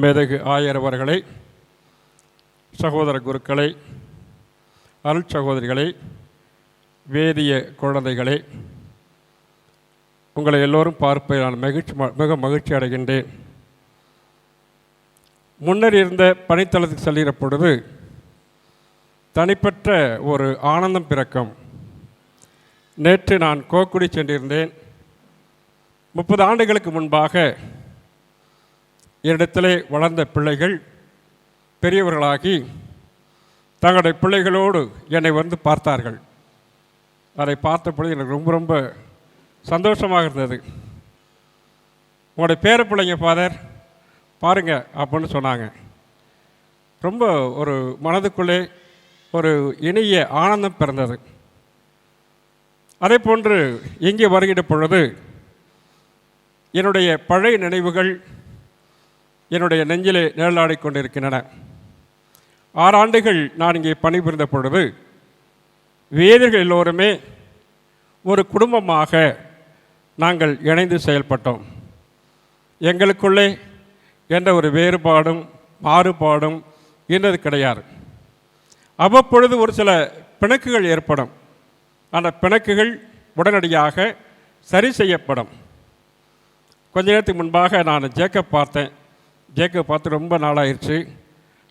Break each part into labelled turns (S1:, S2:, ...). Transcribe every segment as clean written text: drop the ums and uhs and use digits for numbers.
S1: மேதகு ஆயர் அவர்களை, சகோதர குருக்களை, அருள் சகோதரிகளை, வேதிய குழந்தைகளை, உங்களை எல்லோரும் பார்ப்பதை நான் மிக மகிழ்ச்சி அடைகின்றேன். முன்னர் இருந்த பணித்தளத்துக்கு செல்கிற பொழுது தனிப்பட்ட ஒரு ஆனந்தம் பிறக்கும். நேற்று நான் கோக்குடி சென்றிருந்தேன். 30 ஆண்டுகளுக்கு முன்பாக என்னிடத்திலே வளர்ந்த பிள்ளைகள் பெரியவர்களாகி தங்களுடைய பிள்ளைகளோடு என்னை வந்து பார்த்தார்கள். அதை பார்த்த பொழுது எனக்கு ரொம்ப ரொம்ப சந்தோஷமாக இருந்தது. உங்களுடைய பேர பிள்ளைங்க ஃபாதர் பாருங்க அப்படின்னு சொன்னாங்க. ரொம்ப ஒரு மனதுக்குள்ளே ஒரு இனிய ஆனந்தம் பிறந்தது. அதே போன்று இங்கே வருகிற பொழுது என்னுடைய பழைய நினைவுகள் என்னுடைய நெஞ்சிலே நிழலாடிக் கொண்டிருக்கின்றன. 6 ஆண்டுகள் நான் இங்கே பணிபுரிந்த பொழுது வேதியர்கள் எல்லோருமே ஒரு குடும்பமாக நாங்கள் இணைந்து செயல்பட்டோம். எங்களுக்குள்ளே என்ற ஒரு வேறுபாடும் மாறுபாடும் இன்னது கிடையாது. அவ்வப்பொழுது ஒரு சில பிணக்குகள் ஏற்படும். அந்த பிணக்குகள் உடனடியாக சரி செய்யப்படும். கொஞ்ச நேரத்துக்கு முன்பாக நான் ஜேக்கப் பார்த்தேன். ஜேக்கப் பார்த்து ரொம்ப நாளாகிடுச்சு.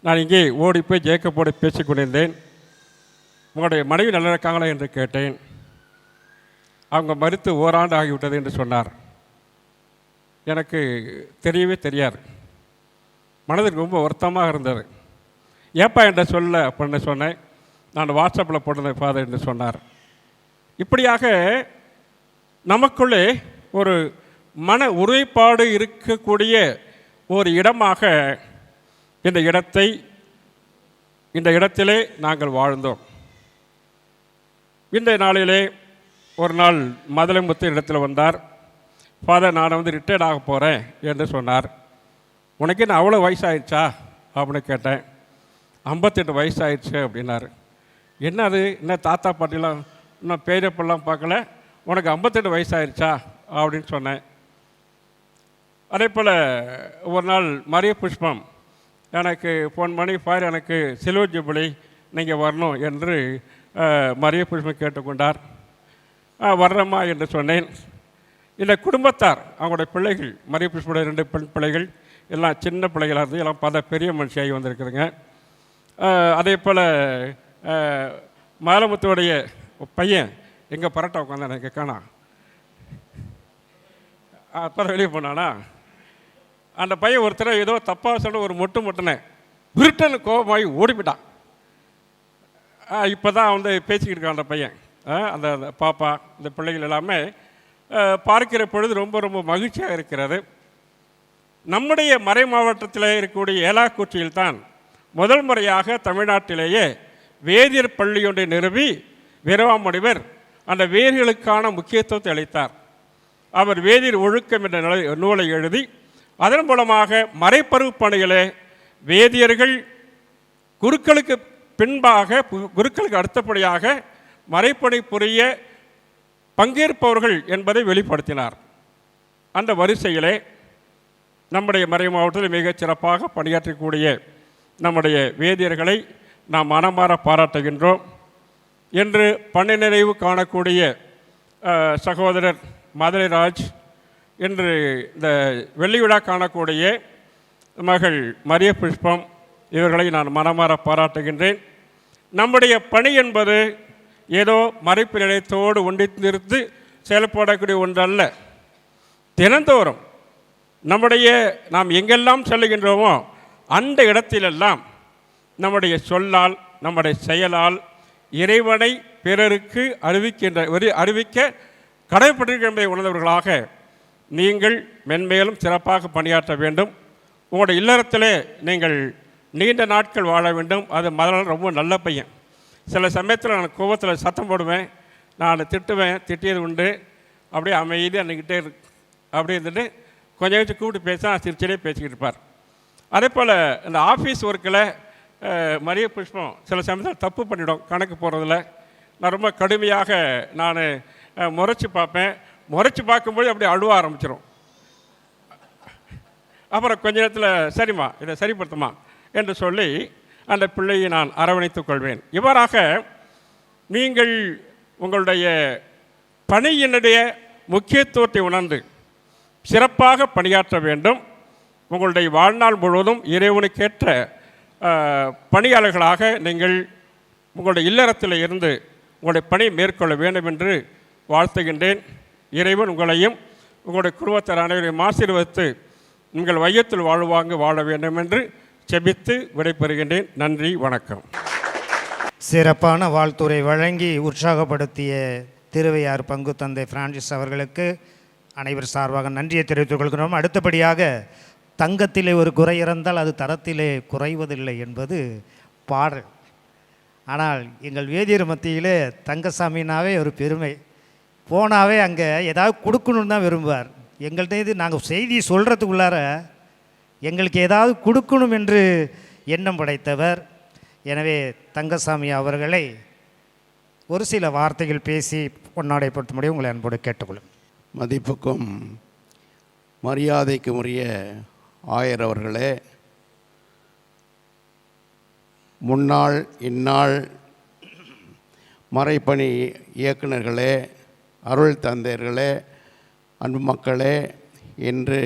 S1: நான் இங்கே ஓடி போய் ஜேக்கப்போடு பேசி கொண்டிருந்தேன். உங்களுடைய மனைவி நல்லா இருக்காங்களா என்று கேட்டேன். அவங்க மரித்து ஓராண்டு ஆகிவிட்டது என்று சொன்னார். எனக்கு தெரியவே தெரியாது. மனதுக்கு ரொம்ப வருத்தமாக இருந்தது. ஏப்பா என்ற சொல்ல அப்படின்னு சொன்னேன். நான் வாட்ஸ்அப்பில் போட்டிருந்தேன் ஃபாதர் என்று சொன்னார். இப்படியாக நமக்குள்ளே ஒரு மன உறுதிப்பாடு இருக்கக்கூடிய ஒரு இடமாக இந்த இடத்திலே நாங்கள் வாழ்ந்தோம். இந்த நாளிலே ஒரு நாள் மதுரைமுத்து இடத்துல வந்தார். ஃபாதர், நான் வந்து ரிட்டையர்ட் ஆக போகிறேன் என்று சொன்னார். உனக்கு என்ன அவ்வளோ வயசாகிடுச்சா அப்படின்னு கேட்டேன். 58 வயசாகிடுச்சு அப்படின்னாரு. என்ன அது, என்ன தாத்தா பாட்டிலாம் இன்னும் பேரப்பெல்லாம் பார்க்கல, உனக்கு 58 வயசாகிடுச்சா அப்படின்னு சொன்னேன். அதே போல் ஒரு நாள் மரிய புஷ்பம் எனக்கு ஃபோன் பண்ணி, ஃபாதர் எனக்கு சில்வர் ஜூபிலி நீங்கள் வரணும் என்று மரிய புஷ்பம் கேட்டுக்கொண்டார். வர்றம்மா என்று சொன்னேன். இந்த குடும்பத்தார், அவங்களுடைய பிள்ளைகள், மரிய புஷ்போட 2 பெண் பிள்ளைகள் எல்லாம் சின்ன பிள்ளைகளாக இருந்து எல்லாம் பல பெரிய மனுஷியாகி வந்திருக்குதுங்க. அதே போல் மாலமுத்துடைய பையன் எங்கே பரோட்டா உட்காந்தான் எனக்கு காணா, அப்போ வெளியே போனானா. அந்த பையன் ஒருத்தர் ஏதோ தப்பாக சொல்ல ஒரு மொட்டுனேன், விருட்டன்னு கோபமாகி ஓடிவிட்டான். இப்போ தான் வந்து பேசிக்கிட்டு இருக்கான் அந்த பையன். அந்த பாப்பா இந்த பிள்ளைகள் எல்லாமே பார்க்கிற பொழுது ரொம்ப ரொம்ப மகிழ்ச்சியாக இருக்கிறது. நம்முடைய மறை மாவட்டத்தில் இருக்கக்கூடிய ஏலாக்குச்சியில் தான் முதல் முறையாக தமிழ்நாட்டிலேயே வேதியர் பள்ளி ஒன்றை நிறுவி வீரமாமுனிவர் அந்த வேதியர்களுக்கான முக்கியத்துவத்தை அளித்தார். அவர் வேதியர் ஒழுக்கம் என்ற நூலை எழுதி அதன் மூலமாக மறைப்பருவு பணிகளே வேதியர்கள் குருக்களுக்கு பின்பாக, குருக்களுக்கு அடுத்தபடியாக மறைப்பணி புரிய பங்கேற்பவர்கள் என்பதை வெளிப்படுத்தினார். அந்த வரிசையிலே நம்முடைய மறை மாவட்டத்தில் மிகச் சிறப்பாக பணியாற்றக்கூடிய நம்முடைய வேதியர்களை நாம் மனமாற பாராட்டுகின்றோம். என்று பணி நிறைவு காணக்கூடிய சகோதரர் மதுரைராஜ், இன்று இந்த வெள்ளி விழா காணக்கூடிய மகள் மரிய புஷ்பம், இவர்களை நான் மனமாற பாராட்டுகின்றேன். நம்முடைய பணி என்பது ஏதோ மறைப்பு நிலையத்தோடு ஒன்றித்திருந்து செயல்படக்கூடிய ஒன்றல்ல. தினந்தோறும் நாம் எங்கெல்லாம் செல்லுகின்றோமோ அந்த இடத்திலெல்லாம் நம்முடைய சொல்லால், நம்முடைய செயலால் இறைவனை பிறருக்கு அறிவிக்க கடைப்பட்டிருக்கின்ற உணர்ந்தவர்களாக நீங்கள் மென்மேலும் சிறப்பாக பணியாற்ற வேண்டும். உங்களுடைய இல்லறத்திலே நீங்கள் நீண்ட நாட்கள் வாழ வேண்டும். அது முதல்ல ரொம்ப நல்ல பையன். சில சமயத்தில் நான் கோபத்தில் சத்தம் போடுவேன், நான் திட்டுவேன், திட்டியது உண்டு. அப்படியே அமைதியாக அன்றைக்கிட்டே அப்படியே இருந்துட்டு கொஞ்சம் வச்சு கூப்பிட்டு பேச சிரிச்சிலே பேசிக்கிட்டு இருப்பார். அதே போல் இந்த ஆஃபீஸ் ஒர்க்கில் மரிய புஷ்பம் சில சமயத்தில் தப்பு பண்ணிவிடும் கணக்கு போடுறதில். நான் ரொம்ப கடுமையாக நான் முறைச்சி பார்ப்பேன். முறைச்சி பார்க்கும்போது அப்படியே அழுவ ஆரம்பிச்சிடும். அப்புறம் கொஞ்ச நேரத்தில் சரிம்மா இதை சரிப்படுத்துமா என்று சொல்லி அந்த பிள்ளையை நான் அரவணைத்துக் கொள்வேன். இவ்வாறாக நீங்கள் உங்களுடைய பணியினுடைய முக்கியத்துவத்தை உணர்ந்து சிறப்பாக பணியாற்ற வேண்டும். உங்களுடைய வாழ்நாள் முழுவதும் இறைவனுக்கேற்ற பணியாளர்களாக நீங்கள் உங்களுடைய இல்லறத்தில் இருந்து உங்களுடைய பணி மேற்கொள்ள வேண்டும் என்று வாழ்த்துகின்றேன். இறைவன் உங்களையும் உங்களுடைய குடும்பத்தார் அனைவரையும் ஆசீர்வதித்து உங்கள் வையத்தில் வாழ்வாங்க வாழ வேண்டும் என்று செபித்து விடைபெறுகின்றேன். நன்றி, வணக்கம்.
S2: சிறப்பான வாழ்த்துரை வழங்கி உற்சாகப்படுத்திய திருவையார் பங்கு தந்தை பிரான்சிஸ் அவர்களுக்கு அனைவர் சார்பாக நன்றியை தெரிவித்துக் கொள்கிறோம். அடுத்தபடியாக தங்கத்திலே ஒரு குறை இருந்தால் அது தரத்திலே குறைவதில்லை என்பது பாடல். ஆனால் எங்கள் வேதியர் மத்தியிலே தங்கசாமினாவே ஒரு பெருமை. போனாவே அங்கே ஏதாவது கொடுக்கணுன்னு தான் விரும்புவார். எங்கள்கிட்ட இது நாங்கள் செய்தி சொல்கிறதுக்குள்ளார எங்களுக்கு ஏதாவது கொடுக்கணும் என்று எண்ணம் படைத்தவர். எனவே தங்கசாமி அவர்களை ஒரு சில வார்த்தைகள் பேசி பொன்னாடைப்படுத்த முடியும் உங்களை அன்போடு கேட்டுக்கொள்ளும்.
S3: மதிப்புக்கும் மரியாதைக்கும் உரிய ஆயர் அவர்களே, முன்னாள் இந்நாள் மறைப்பணி இயக்குநர்களே, அருள் தந்தையர்களே, அன்பு மக்களே, இன்று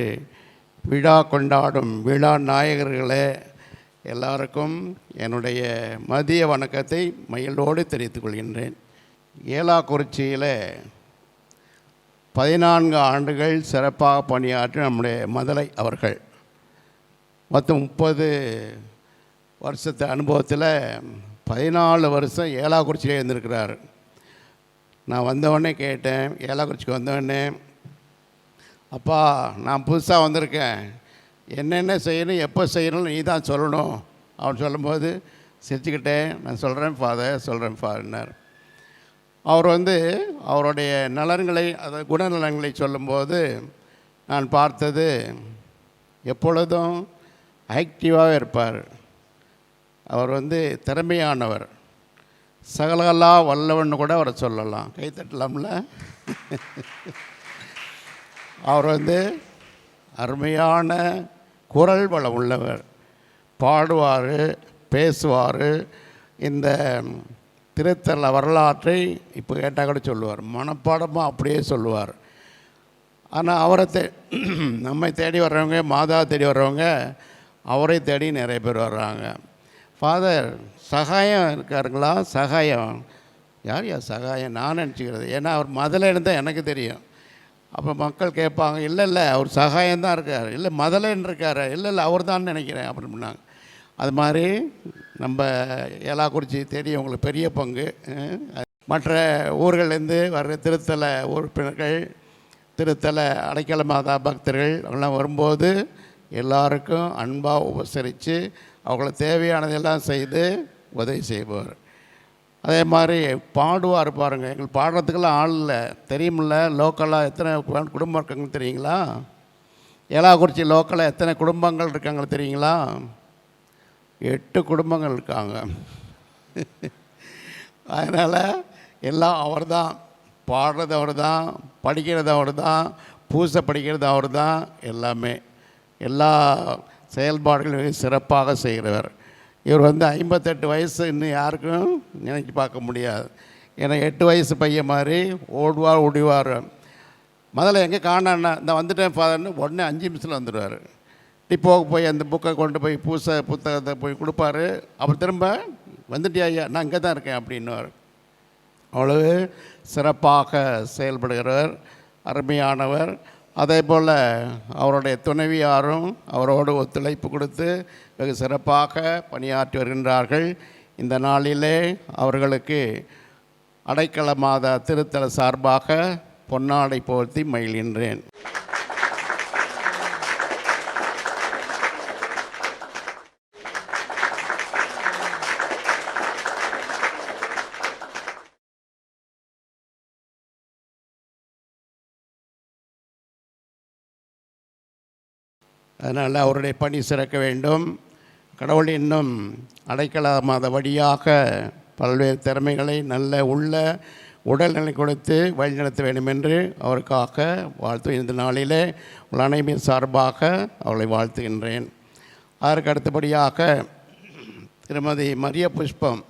S3: விழா கொண்டாடும் விழா நாயகர்களே, எல்லாருக்கும் என்னுடைய மதிய வணக்கத்தை மகிழ்வோடு தெரிவித்துக் கொள்கின்றேன். ஏலாக்குறிச்சியில் 14 ஆண்டுகள் சிறப்பாக பணியாற்றி நம்முடைய மதலை அவர்கள் மொத்தம் 30 வருஷத்து அனுபவத்தில் 14 வருஷம் ஏலாக்குறிச்சியில் இருந்திருக்கிறார். நான் வந்தவொடனே கேட்டேன், ஏலாக்குறிச்சிக்கு வந்தவொடனே, அப்பா நான் புதுசாக வந்திருக்கேன், என்னென்ன செய்யணும் எப்போ செய்யணும்னு நீ தான் சொல்லணும் அப்படின்னு சொல்லும்போது சிரிச்சுக்கிட்டேன், நான் சொல்கிறேன் ஃபாதர்னார். அவர் அவருடைய நலன்களை, அதாவது குணநலன்களை சொல்லும்போது நான் பார்த்தது எப்பொழுதும் ஆக்டிவாகவே இருப்பார். அவர் திறமையானவர், சகலகலா வல்லவன்னு கூட அவரை சொல்லலாம். கைத்தட்டலாம்ல. அவர் அருமையான குரல் வளம் உள்ளவர், பாடுவார், பேசுவார். இந்த திருத்தல வரலாற்றை இப்போ கேட்டால் கூட சொல்லுவார், மனப்பாடமாக அப்படியே சொல்லுவார். ஆனால் அவரை நம்மை தேடி வர்றவங்க, மாதா தேடி வர்றவங்க அவரை தேடி நிறைய பேர் வர்றாங்க. ஃபாதர் சகாயம் இருக்காருங்களா? சகாயம் யார் சகாயம்? நான் நினச்சிக்கிறது, ஏன்னா அவர் முதல்ல இருந்தால் எனக்கு தெரியும். அப்போ மக்கள் கேட்பாங்க, இல்லை அவர் சகாயம்தான் இருக்கார், இல்லை முதலன்னு இருக்கார், இல்லை அவர் தான் நினைக்கிறேன் அப்படின்னாங்க. அது மாதிரி நம்ம ஏலாக்குறிச்சி தெரியும் உங்களுக்கு பெரிய பங்கு. மற்ற ஊர்கள்லேருந்து வர்ற திருத்தல உறுப்பினர்கள், திருத்தல அடைக்கல மாதா பக்தர்கள் அவங்களாம் வரும்போது எல்லாருக்கும் அன்பாக உபசரித்து அவங்களுக்கு தேவையானதெல்லாம் செய்து உதவி செய்வார். அதே மாதிரி பாடுவார் பாருங்க. எங்களுக்கு பாடுறதுக்கெல்லாம் ஆள் இல்லை, தெரியுமில்ல. லோக்கலாக எத்தனை குடும்பம் இருக்காங்கன்னு தெரியுங்களா? ஏலாக்குறிச்சி லோக்கலாக எத்தனை குடும்பங்கள் இருக்காங்க தெரியுங்களா? 8 குடும்பங்கள் இருக்காங்க. அதனால் எல்லாம் அவர் தான், பாடுறது அவர் தான், படிக்கிறது அவர் தான், பூசை படிக்கிறது அவர் தான், எல்லா செயல்பாடுகளையும் சிறப்பாக செய்கிறவர். இவர் 58 வயசு இன்னும் யாருக்கும் நினைச்சு பார்க்க முடியாது. ஏன்னா 8 வயசு பையன் மாதிரி ஓடுவார் ஓடிவார். முதல்ல எங்கே காணான்னா இந்த வந்துட்டேன் ஃபாதர்னு உடனே 5 நிமிஷத்தில் வந்துடுவார். போய் அந்த புக்கை கொண்டு போய் புத்தகத்தை போய் கொடுப்பாரு. அப்புறம் திரும்ப வந்துட்டியா ஐயா, நான் இங்கே தான் இருக்கேன் அப்படின்னுவார். அவ்வளவு சிறப்பாக செயல்படுகிறவர், அருமையானவர். அதே போல் அவருடைய துணைவியாரும் அவரோடு ஒத்துழைப்பு கொடுத்து வெகு சிறப்பாக பணியாற்றி வருகின்றார்கள். இந்த நாளிலே அவர்களுக்கு அடைக்கல மாதா திருத்தல சார்பாக பொன்னாடை போர்த்தி மகிழ்கின்றேன். அதனால் அவருடைய பணி சிறக்க வேண்டும். கடவுள் இன்னும் அடைக்கல மாத வழியாக பல்வேறு திறமைகளை நல்ல உள்ள உடல்நிலை கொடுத்து வழிநடத்த வேண்டும் என்று அவருக்காக வாழ்த்து. இந்த நாளிலே உங்கள் அனைவரின் சார்பாக அவளை வாழ்த்துகின்றேன். அதற்கு அடுத்தபடியாக திருமதி மரிய புஷ்பம்.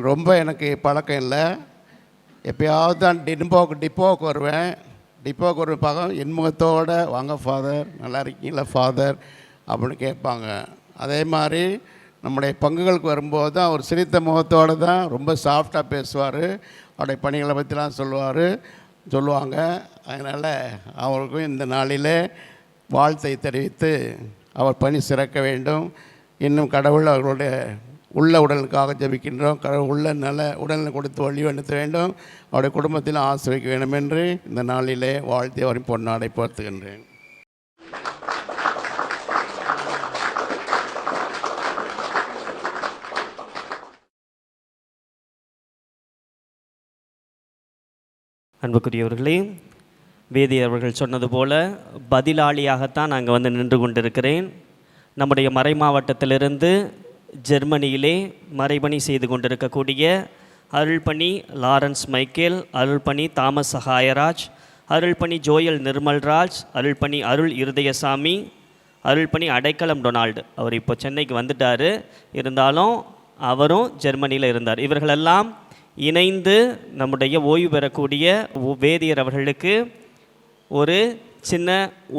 S3: ரொம்ப எனக்கு பழக்கம் இல்லை, எப்பயாவது தான் டிப்போவுக்கு வருவேன். டிப்போவுக்கு ஒரு பக்கம் இன்முகத்தோடு வாங்க ஃபாதர், நல்லா இருக்கீங்களா ஃபாதர் அப்படின்னு கேட்பாங்க. அதே மாதிரி நம்முடைய பங்குகளுக்கு வரும்போது தான் அவர் சிரித்த முகத்தோடு தான் ரொம்ப சாஃப்டாக பேசுவார். அவருடைய பணிகளை பற்றிலாம் சொல்லுவாங்க. அதனால் அவருக்கும் இந்த நாளிலே வாழ்த்தை தெரிவித்து அவர் பணி சிறக்க வேண்டும். இன்னும் கடவுள் அவர்களுடைய உள்ள உடலுக்காக ஜெபிக்கின்றோம். கடவுள் உடலை கொடுத்து வழிவகுத்த வேண்டும். அவருடைய குடும்பத்தில் ஆசிரியக்க வேண்டும் என்று இந்த நாளிலே வாழ்த்தி அவரின் பொன்னாடை போர்த்துகின்றேன்.
S4: அன்புக்குரியவர்களே, வேதி அவர்கள் சொன்னது போல பதிலாளியாகத்தான் நாங்கள் நின்று கொண்டிருக்கிறேன். நம்முடைய மறை மாவட்டத்திலிருந்து ஜெர்மனியிலே மறைபணி செய்து கொண்டிருக்கக்கூடிய அருள்பணி லாரன்ஸ் மைக்கேல், அருள்பணி தாமஸ் சகாயராஜ், அருள்பணி ஜோயல் நிர்மல்ராஜ், அருள்பணி அருள் இருதயசாமி, அருள்பணி அடைக்கலம் டொனால்டு. அவர் இப்போ சென்னைக்கு வந்துட்டார், இருந்தாலும் அவரும் ஜெர்மனியில் இருந்தார். இவர்களெல்லாம் இணைந்து நம்முடைய ஓய்வு பெறக்கூடிய வேதியர் அவர்களுக்கு ஒரு சின்ன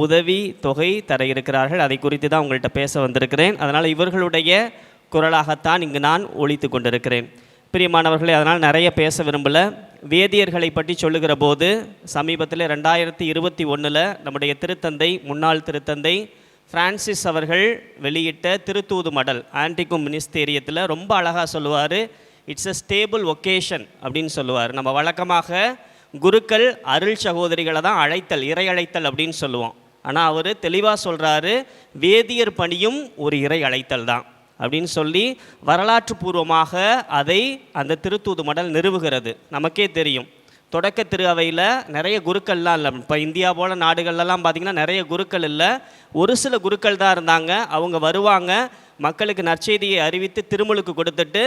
S4: உதவி தொகை தர இருக்கிறார்கள். அதை குறித்து தான் உங்கள்கிட்ட பேச வந்திருக்கிறேன். அதனால் இவர்களுடைய குரலாகத்தான் இங்கு நான் ஒலித்து கொண்டிருக்கிறேன். பிரியமானவர்களே, அதனால் நிறைய பேச விரும்பலை. வேதியர்களை பற்றி சொல்லுகிற போது சமீபத்தில் 2021 நம்முடைய திருத்தந்தை, முன்னாள் திருத்தந்தை ஃப்ரான்சிஸ் அவர்கள் வெளியிட்ட திருத்தூது மடல் ஆன்டிகும் மினிஸ்டேரியத்தில் ரொம்ப அழகாக சொல்லுவார். இட்ஸ் அ ஸ்டேபிள் ஒகேஷன் அப்படின்னு சொல்லுவார். நம்ம வழக்கமாக குருக்கள் அருள் சகோதரிகளை தான் அழைத்தல், இறை அழைத்தல் அப்படின்னு சொல்லுவோம். ஆனால் அவர் தெளிவாக சொல்கிறாரு, வேதியர் பணியும் ஒரு இறை அழைத்தல் தான் அப்படின்னு சொல்லி வரலாற்று பூர்வமாக அதை அந்த திருத்தூது மடல் நிறுவுகிறது. நமக்கே தெரியும், தொடக்க திரு அவையில் நிறைய குருக்கள்லாம் இல்லை. இப்போ இந்தியா போல நாடுகள்லாம் பார்த்திங்கன்னா நிறைய குருக்கள் இல்லை, ஒரு சில குருக்கள் தான் இருந்தாங்க. அவங்க வருவாங்க, மக்களுக்கு நற்செய்தியை அறிவித்து திருமுழுக்கு கொடுத்துட்டு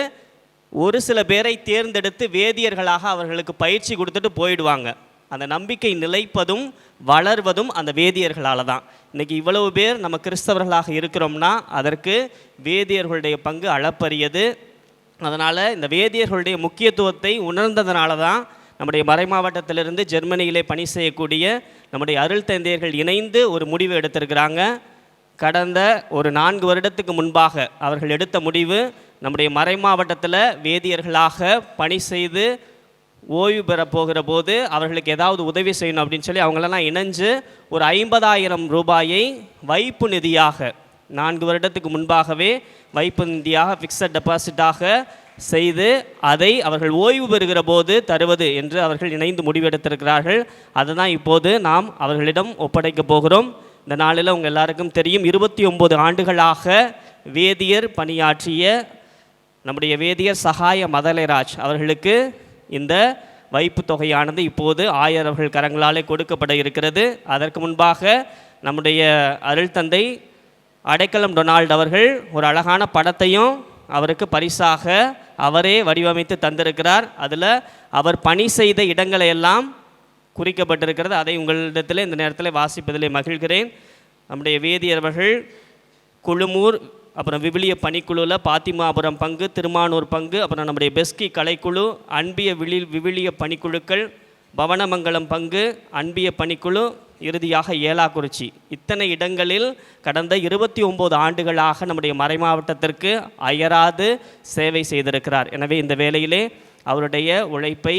S4: ஒரு சில பேரை தேர்ந்தெடுத்து வேதியர்களாக அவர்களுக்கு பயிற்சி கொடுத்துட்டு போயிடுவாங்க. அந்த நம்பிக்கை நிலைப்பதும் வளர்வதும் அந்த வேதியர்களால் தான். இன்றைக்கி இவ்வளவு பேர் நம்ம கிறிஸ்தவர்களாக இருக்கிறோம்னா அதற்கு வேதியர்களுடைய பங்கு அளப்பரியது. அதனால் இந்த வேதியர்களுடைய முக்கியத்துவத்தை உணர்ந்ததுனால தான் நம்முடைய மறை மாவட்டத்திலிருந்து ஜெர்மனியிலே பணி செய்யக்கூடிய நம்முடைய அருள் தந்தையர்கள் இணைந்து ஒரு முடிவு எடுத்திருக்கிறாங்க. கடந்த ஒரு 4 வருடத்துக்கு முன்பாக அவர்கள் எடுத்த முடிவு, நம்முடைய மறை மாவட்டத்தில் வேதியர்களாக பணி செய்து ஓய்வு பெற போகிற போது அவர்களுக்கு ஏதாவது உதவி செய்யணும் அப்படின்னு சொல்லி அவங்களெல்லாம் இணைஞ்சு ஒரு 50,000 ரூபாயை வைப்பு நிதியாக 4 வருடத்துக்கு முன்பாகவே வைப்பு நிதியாக ஃபிக்ஸட் டெபாசிட்டாக செய்து அதை அவர்கள் ஓய்வு பெறுகிற போது தருவது என்று அவர்கள் இணைந்து முடிவெடுத்திருக்கிறார்கள். அதுதான் இப்போது நாம் அவர்களிடம் ஒப்படைக்க போகிறோம். இந்த நாளில் உங்கள் எல்லாருக்கும் தெரியும், 29 ஆண்டுகளாக வேதியர் பணியாற்றிய நம்முடைய வேதியர் சகாய மதலைராஜ் அவர்களுக்கு இந்த வைப்பு தொகையானது இப்போது ஆயர் அவர்கள் கரங்களாலே கொடுக்கப்பட இருக்கிறது. அதற்கு முன்பாக நம்முடைய அருள் தந்தை அடைக்கலம் டொனால்டு அவர்கள் ஒரு அழகான படத்தையும் அவருக்கு பரிசாக அவரே வடிவமைத்து தந்திருக்கிறார். அதில் அவர் பணி செய்த இடங்களை எல்லாம் குறிக்கப்பட்டிருக்கிறது. அதை உங்களிடத்தில் இந்த நேரத்தில் வாசிப்பதிலே மகிழ்கிறேன். நம்முடைய வேதியர்கள் குழுமூர், அப்புறம் விவிலிய பணிக்குழுவில் பாத்திமாபுரம் பங்கு, திருமானூர் பங்கு, அப்புறம் நம்முடைய பெஸ்கி கலைக்குழு, அன்பிய விவிலிய பணிக்குழுக்கள், பவனமங்கலம் பங்கு, அன்பிய பணிக்குழு, இறுதியாக ஏலாக்குறிச்சி, இத்தனை இடங்களில் கடந்த 29 ஆண்டுகளாக நம்முடைய மறை மாவட்டத்திற்கு அயராது சேவை செய்திருக்கிறார். எனவே இந்த வேளையிலே அவருடைய உழைப்பை,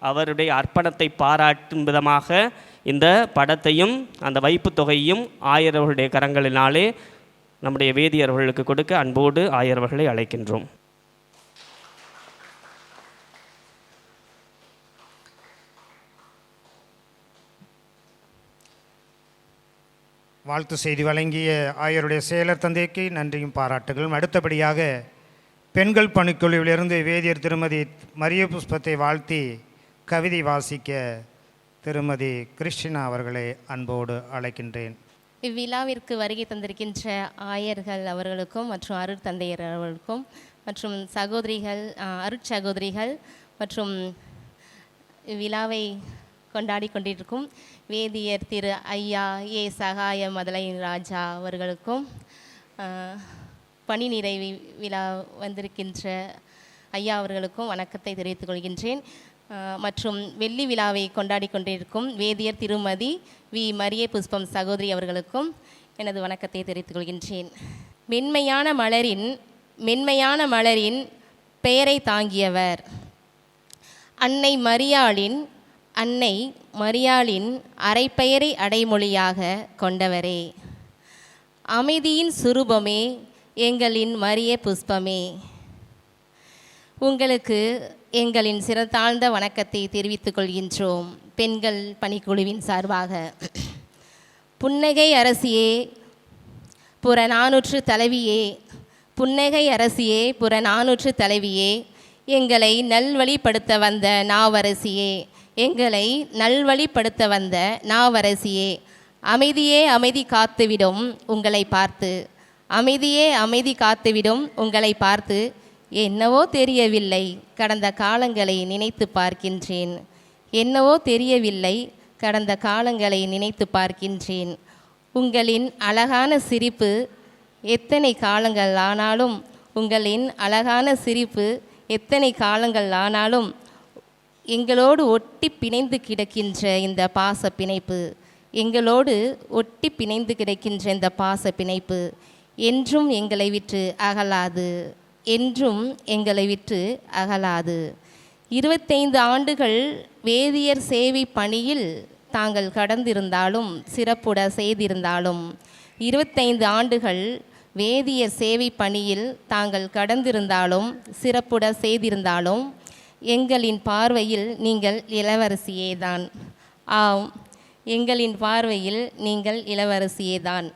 S4: அவருடைய அர்ப்பணத்தை பாராட்டும் விதமாக இந்த படத்தையும் அந்த வைப்பு தொகையையும் ஆயரவர்களுடைய கரங்களினாலே நம்முடைய வேதியர்களுக்கு கொடுக்க அன்போடு ஆயரவர்களை அழைக்கின்றோம்.
S2: வாழ்த்து செய்தி வழங்கிய ஆயருடைய செயலர் தந்தைக்கு நன்றியும் பாராட்டுகளும். அடுத்தபடியாக பெண்கள் பணிக்குழுவிலிருந்து வேதியர் திருமதி மரிய புஷ்பத்தை வாழ்த்தி கவிதை வாசிக்க திருமதி கிறிஸ்டினா அவர்களை அன்போடு அழைக்கின்றேன்.
S5: இவ்விழாவிற்கு வருகை தந்திருக்கின்ற ஆயர்கள் அவர்களுக்கும் மற்றும் அருட்தந்தையர் அவர்களுக்கும் மற்றும் சகோதரிகள், அருட்சகோதரிகள் மற்றும் விழாவை கொண்டாடி கொண்டிருக்கும் வேதியர் திரு ஐயா ஏ சகாய மதலையின் ராஜா அவர்களுக்கும் பணி நிறைவு விழா வந்திருக்கின்ற ஐயா அவர்களுக்கும் வணக்கத்தை தெரிவித்துக் கொள்கின்றேன். மற்றும் வெள்ளி விழாவை கொண்டாடி கொண்டிருக்கும் வேதியர் திருமதி வி மரிய புஷ்பம் சகோதரி அவர்களுக்கும் எனது வணக்கத்தை தெரிவித்துக் கொள்கின்றேன். மென்மையான மலரின் பெயரை தாங்கியவர் அன்னை மரியாளின் அரைப்பெயரை அடைமொழியாக கொண்டவரே, அமைதியின் சுரூபமே, எங்களின் மரிய புஷ்பமே, உங்களுக்கு எங்களின் சிறந்தாழ்ந்த வணக்கத்தை தெரிவித்துக் கொள்கின்றோம். பெண்கள் பணிக்குழுவின் சார்பாக புன்னகை அரசியே புறநானூற்று தலைவியே, புன்னகை அரசியே புறநானூற்று தலைவியே, எங்களை நல்வழிப்படுத்த வந்த நாவரசியே, அமைதியே அமைதி காத்துவிடும் உங்களை பார்த்து, அமைதியே அமைதி காத்துவிடும் உங்களை பார்த்து, என்னவோ தெரியவில்லை கடந்த காலங்களை நினைத்து பார்க்கின்றேன், என்னவோ தெரியவில்லை கடந்த காலங்களை நினைத்து பார்க்கின்றேன். உங்களின் அழகான சிரிப்பு எத்தனை காலங்கள் ஆனாலும், உங்களின் அழகான சிரிப்பு எத்தனை காலங்கள் ஆனாலும் எங்களோடு ஒட்டி பிணைந்து கிடக்கின்ற இந்த பாச பிணைப்பு, எங்களோடு ஒட்டி பிணைந்து கிடக்கின்ற இந்த பாச பிணைப்பு என்றும் எங்களை விட்டு அகலாது, என்றும் எங்களை விட்டு அகலாது. 25 ஆண்டுகள் வேதியர் சேவை பணியில் தாங்கள் கடந்திருந்தாலும், சிறப்புட செய்திருந்தாலும், 25 ஆண்டுகள் வேதியர் சேவை பணியில் தாங்கள் கடந்திருந்தாலும், சிறப்புட செய்திருந்தாலும், எங்களின் பார்வையில் நீங்கள் இளவரசியேதான். ஆம், எங்களின் பார்வையில் நீங்கள் இளவரசியேதான்.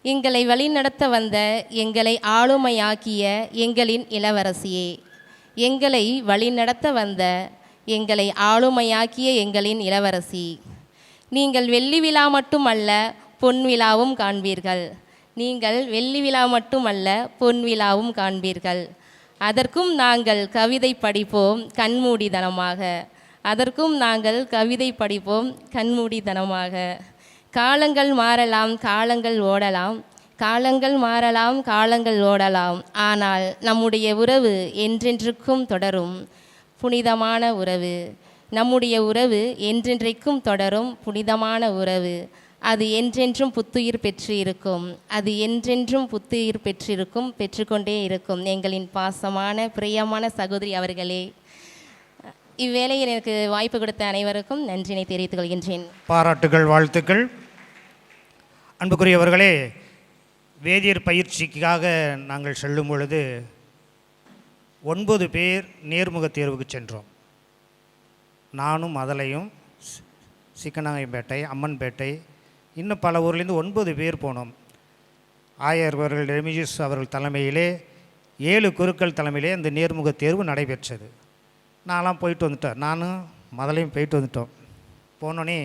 S5: எங்களை வழிநடத்த வந்த, எங்களை ஆளுமையாக்கிய எங்களின் இளவரசியே, எங்களை வழிநடத்த வந்த, எங்களை ஆளுமையாக்கிய எங்களின் இளவரசி, நீங்கள் வெள்ளி விழா மட்டுமல்ல பொன் விழாவும் காண்பீர்கள். நீங்கள் வெள்ளி விழா மட்டுமல்ல பொன் விழாவும் காண்பீர்கள். அதற்கும் நாங்கள் கவிதை படிப்போம் கண்மூடித்தனமாக, அதற்கும் நாங்கள் கவிதை படிப்போம் கண்மூடித்தனமாக. காலங்கள் மாறலாம், காலங்கள் ஓடலாம், காலங்கள் மாறலாம், காலங்கள் ஓடலாம், ஆனால் நம்முடைய உறவு என்றென்றுக்கும் தொடரும் புனிதமான உறவு. நம்முடைய உறவு என்றென்றைக்கும் தொடரும் புனிதமான உறவு. அது என்றென்றும் புத்துயிர் பெற்று இருக்கும், அது என்றென்றும் புத்துயிர் பெற்றிருக்கும், பெற்றுக்கொண்டே இருக்கும். எங்களின் பாசமான பிரியமான சகோதரி அவர்களே, இவ்வேளையில் எனக்கு வாய்ப்பு கொடுத்த அனைவருக்கும் நன்றினை தெரிவித்துக் கொள்கின்றேன்.
S2: பாராட்டுகள், வாழ்த்துக்கள். அன்புக்குரியவர்களே, வேதியர் பயிற்சிக்காக நாங்கள் செல்லும் பொழுது 9 பேர் நேர்முக தேர்வுக்கு சென்றோம். நானும் மதலையும், சிக்கனாயம்பேட்டை, அம்மன்பேட்டை, இன்னும் பல ஊர்லேருந்து 9 பேர் போனோம். ஆயர் அவர்கள் ரெமிஜிஸ் அவர்கள் தலைமையிலே 7 குருக்கள் தலைமையிலே அந்த நேர்முக தேர்வு நடைபெற்றது. நான்லாம் போயிட்டு வந்துட்டோம், நானும் மதலையும் போயிட்டு வந்துட்டோம். போனோடனே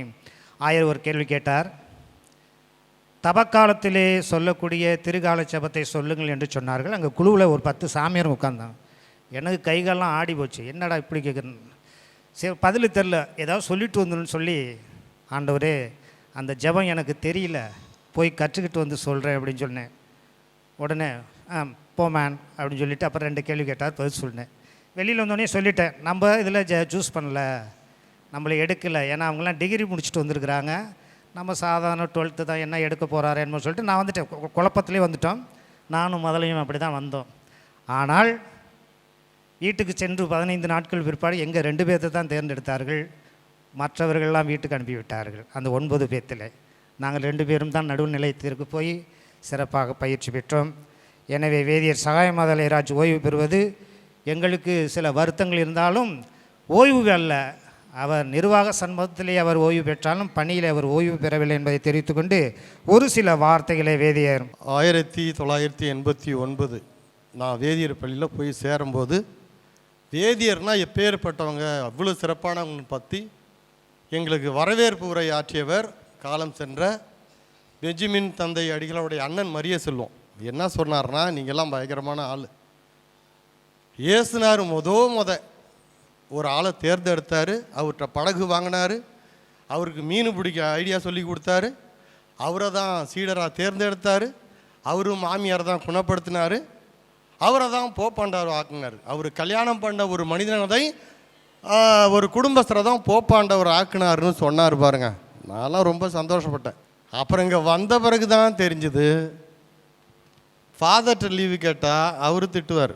S2: ஆயர் ஒரு கேள்வி கேட்டார். தபக்காலத்திலே சொல்லக்கூடிய திருகால ஜெபத்தை சொல்லுங்கள் என்று சொன்னார்கள். அங்கே குழுவில் ஒரு 10 சாமியார் உட்கார்ந்தாங்க. எனக்கு கைகாலெலாம் ஆடி போச்சு. என்னடா இப்படி கேட்குறேன், சரி பதில் தெரில, ஏதாவது சொல்லிட்டு வந்துன்னு சொல்லி, ஆண்டவரே அந்த ஜெபம் எனக்கு தெரியல, போய் கற்றுக்கிட்டு வந்து சொல்கிறேன் அப்படின்னு சொன்னேன். உடனே போமேன் அப்படின்னு சொல்லிவிட்டு அப்புறம் 2 கேள்வி கேட்டார், பதில் சொன்னேன். வெளியில் வந்தோடனே சொல்லிட்டேன், நம்ம இதில் சூஸ் பண்ணல, நம்மளை எடுக்கலை, ஏன்னா அவங்களாம் டிகிரி முடிச்சுட்டு வந்திருக்கிறாங்க, நம்ம சாதாரண 12th தான், என்ன எடுக்க போகிறாரு என்னமோ சொல்லிட்டு நான் வந்துட்டேன். குழப்பத்திலே வந்துட்டோம். நானும் முதலையும் அப்படி தான் வந்தோம். ஆனால் வீட்டுக்கு சென்று 15 நாட்கள் பிற்பாடு எங்கள் 2 பேர்த்தை தான் தேர்ந்தெடுத்தார்கள், மற்றவர்கள்லாம் வீட்டுக்கு அனுப்பிவிட்டார்கள். அந்த 9 பேர்த்தில் நாங்கள் 2 பேரும் தான் நடுவு நிலையத்திற்கு போய் சிறப்பாக பயிற்சி பெற்றோம். எனவே வேதியர் சகாய மதலைராஜ் ஓய்வு பெறுவது எங்களுக்கு சில வருத்தங்கள் இருந்தாலும் ஓய்வு அல்ல. அவர் நிர்வாக சம்பவத்திலே அவர் ஓய்வு பெற்றாலும் பணியில் அவர் ஓய்வு பெறவில்லை என்பதை தெரிவித்துக்கொண்டு ஒரு சில வார்த்தைகளை வேதியர்
S6: 1989 நான் வேதியர் பள்ளியில் போய் சேரும்போது, வேதியர்னால் எப்பேற்பட்டவங்க, அவ்வளோ சிறப்பானவங்க பற்றி எங்களுக்கு வரவேற்பு உரை ஆற்றியவர் காலம் சென்ற பெஞ்சமின் தந்தை அடிகளுடைய அண்ணன் மரிய செல்வம். என்ன சொன்னார்னா, நீங்கள்லாம் பயங்கரமான ஆள், இயேசுனார் ஒரு ஆளை தேர்ந்தெடுத்தார். அவர்கிட்ட படகு வாங்கினார். அவருக்கு மீன் பிடிக்க ஐடியா சொல்லி கொடுத்தாரு. அவரை தான் சீடராக தேர்ந்தெடுத்தார். அவரும் மாமியார் தான் குணப்படுத்தினார். அவரை தான் போப்பாண்டவர் ஆக்குனார். அவர் கல்யாணம் பண்ண ஒரு மனிதனை ஒரு குடும்பஸ்தரை தான் போப்பாண்டவர் ஆக்குனாருன்னு சொன்னார் பாருங்க. நான்லாம் ரொம்ப சந்தோஷப்பட்டேன். அப்புறம் இங்கே வந்த பிறகு தான் தெரிஞ்சுது, ஃபாதர்கிட்ட லீவு கேட்டால் அவர் திட்டுவார்,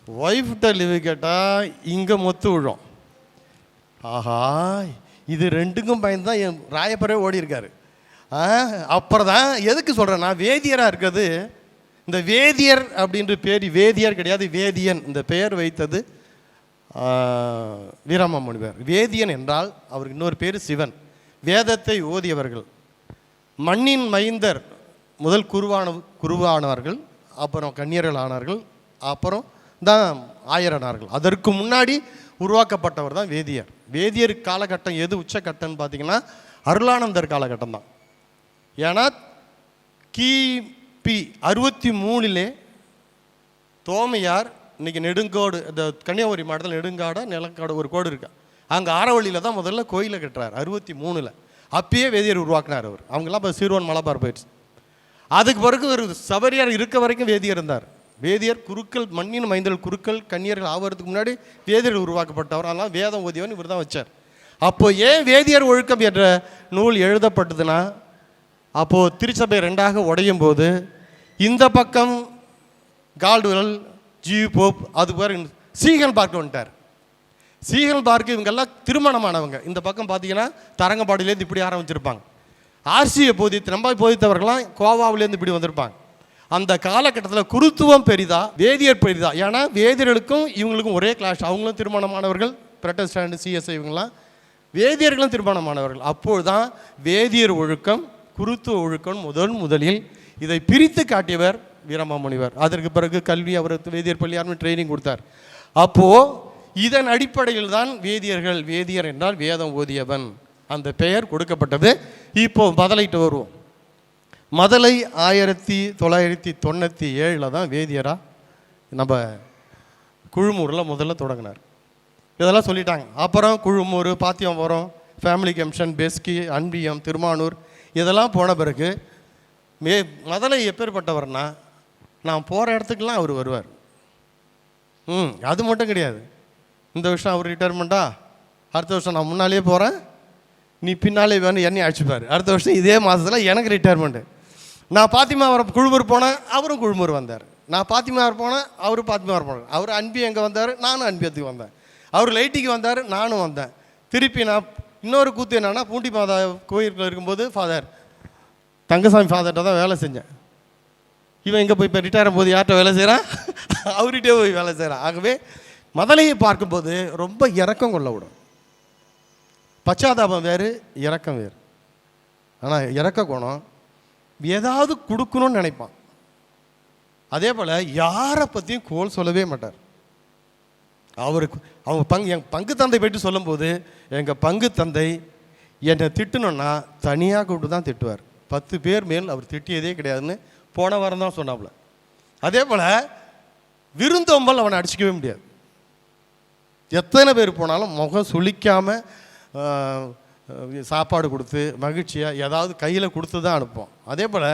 S6: ஒய்ஃப்கிட்ட லீவு கேட்டால் இங்கே மொத்து விழும். ஆஹா, இது ரெண்டுக்கும் பயந்து தான் என் ராயப்பரே ஓடி இருக்காரு. அப்புறம் தான் எதுக்கு சொல்கிறேன், நான் வேதியராக இருக்கிறது, இந்த வேதியர் அப்படின்ற பேர் வேதியர் கிடையாது, வேதியன். இந்த பெயர் வைத்தது வீரமாமுனிவர். வேதியன் என்றால் அவருக்கு இன்னொரு பேர் சிவன். வேதத்தை ஓதியவர்கள், மண்ணின் மைந்தர். முதல் குருவானவர்கள், அப்புறம் கன்னியர்கள் ஆனார்கள், அப்புறம் தான் ஆயரனார்கள். அதற்கு முன்னாடி உருவாக்கப்பட்டவர் தான் வேதியர். வேதியர் காலகட்டம் எது உச்சக்கட்டம்னு பார்த்தீங்கன்னா அருளானந்தர் காலகட்டம் தான். ஏன்னா கிபி 63 தோமையார், இன்றைக்கி நெடுங்கோடு, இந்த கன்னியாகுமரி மாவட்டத்தில் நெடுங்காடு நிலக்காடு ஒரு கோடு இருக்கு, அங்கே ஆரவள்ளியில் தான் முதல்ல கோயிலை கட்டுறார் 63. அப்பயே வேதியர் உருவாக்கினார் அவர். அவங்கெல்லாம் இப்போ சீர்வன் மலபார் போயிடுச்சு. அதுக்கு பிறகு ஒரு சபரியார் இருக்க வரைக்கும் வேதியர் இருந்தார். வேதியர் குருக்கள், மண்ணின் மைந்தல் குருக்கள் கன்னியர்கள் ஆகிறதுக்கு முன்னாடி வேதியர் உருவாக்கப்பட்டவர். அதனால் வேதம் ஓதியவன் இவர் தான் வச்சார். அப்போ ஏன் வேதியர் ஒழுக்கம் என்ற நூல் எழுதப்பட்டதுன்னா, அப்போது திருச்சபை 2ஆக உடையும் போது இந்த பக்கம் கால்டுவெல், ஜி போப், அது பேர் சீகன் பார்க்க வந்துட்டார். சீகன் பார்க்க இவங்கெல்லாம் திருமணமானவங்க. இந்த பக்கம் பார்த்தீங்கன்னா தரங்கம்பாடியிலேருந்து இப்படி ஆரம்பிச்சிருப்பாங்க. ஆர்சியை போதித்து நம்ம போதித்தவர்கள்லாம் கோவாவிலேருந்து இப்படி வந்திருப்பாங்க. அந்த காலகட்டத்தில் குருத்துவம் பெரிதா வேதியர் பெரிதா? ஏன்னா வேதியர்களுக்கும் இவங்களுக்கும் ஒரே கிளாஸ். அவங்களும் திருமணமானவர்கள், புரொட்டஸ்டன்ட், சிஎஸ்ஐ, இவங்களாம் வேதியர்களும் திருமணமானவர்கள். அப்போது தான் வேதியர் ஒழுக்கம் குருத்துவ ஒழுக்கம் முதலில் இதை பிரித்து காட்டியவர் வீரமாமுனிவர். அதற்கு பிறகு கல்வி, அவருக்கு வேதியர் பள்ளி யாருமே ட்ரைனிங் கொடுத்தார். அப்போது இதன் அடிப்படையில் தான் வேதியர்கள், வேதியர் என்றால் வேதம் ஓதியவன், அந்த பெயர் கொடுக்கப்பட்டது. இப்போ மதலைட்டு வருவோம். மதலை 1997 தான் வேதியராக நம்ம குழுமூரில் முதல்ல தொடங்கினார். இதெல்லாம் சொல்லிட்டாங்க. அப்புறம் Kuzhumur, Pathiyambaram, family commission, Beschi, அன்பியம், திருமானூர் இதெல்லாம் போன பிறகு மதலை எப்பேற்பட்டவர்னா, நான் போகிற இடத்துக்கெல்லாம் அவர் வருவார். அது மட்டும் கிடையாது, இந்த வருஷம் அவர் ரிட்டையர்மெண்ட்டா, அடுத்த வருஷம் நான் முன்னாலே போகிறேன், நீ பின்னாலே வேணும் என்னை அழைச்சிப்பார். அடுத்த வருஷம் இதே மாதத்தில் எனக்கு ரிட்டையர்மெண்ட்டு. நான் பாத்திமாவரம் குழுமூர் போனேன், அவரும் குழுமூர் வந்தார். நான் பாத்திமாவரம் போனேன், அவரும் பாத்திமாவரம் போனார். அவர் அன்பி எங்கே வந்தார், நானும் அன்பியத்துக்கு வந்தேன். அவர் லைட்டிக்கு வந்தார், நானும் வந்தேன். திருப்பி நான் இன்னொரு கூத்து என்னன்னா, பூண்டி மாதா கோயிலுக்குள்ள இருக்கும்போது ஃபாதர் தங்கசாமி ஃபாதர்கிட்ட தான் வேலை செஞ்சேன். இவன் எங்கே போய் இப்போ ரிட்டையர் போது யார்கிட்ட வேலை செய்கிறான், அவர்கிட்டே போய் வேலை செய்கிறான். ஆகவே மதலையை பார்க்கும்போது ரொம்ப இரக்கம் கொள்ள விடும். பச்சாதாபம் வேறு, இரக்கம் வேறு. ஆனால் இரக்க குணம் ஏதாவது கொடுக்கணும்னு நினைப்பான். அதே போல் யாரை பற்றியும் கோல் சொல்லவே மாட்டார். அவருக்கு அவங்க என் பங்கு தந்தை போய்ட்டு சொல்லும்போது, எங்கள் பங்கு தந்தை என்னை திட்டணுன்னா தனியாக கூப்பிட்டு தான் திட்டுவார். 10 பேர் மேல் அவர் திட்டியதே கிடையாதுன்னு போன வாரம் தான் சொன்னாப்புல. அதே போல் விருந்தோம்பல் அவனை அடிச்சிக்கவே முடியாது. எத்தனை பேர் போனாலும் முகம் சுளிக்காமல் சாப்பாடு கொடுத்து மகிழ்ச்சியாக ஏதாவது கையில் கொடுத்து தான் அனுப்போம். அதே போல்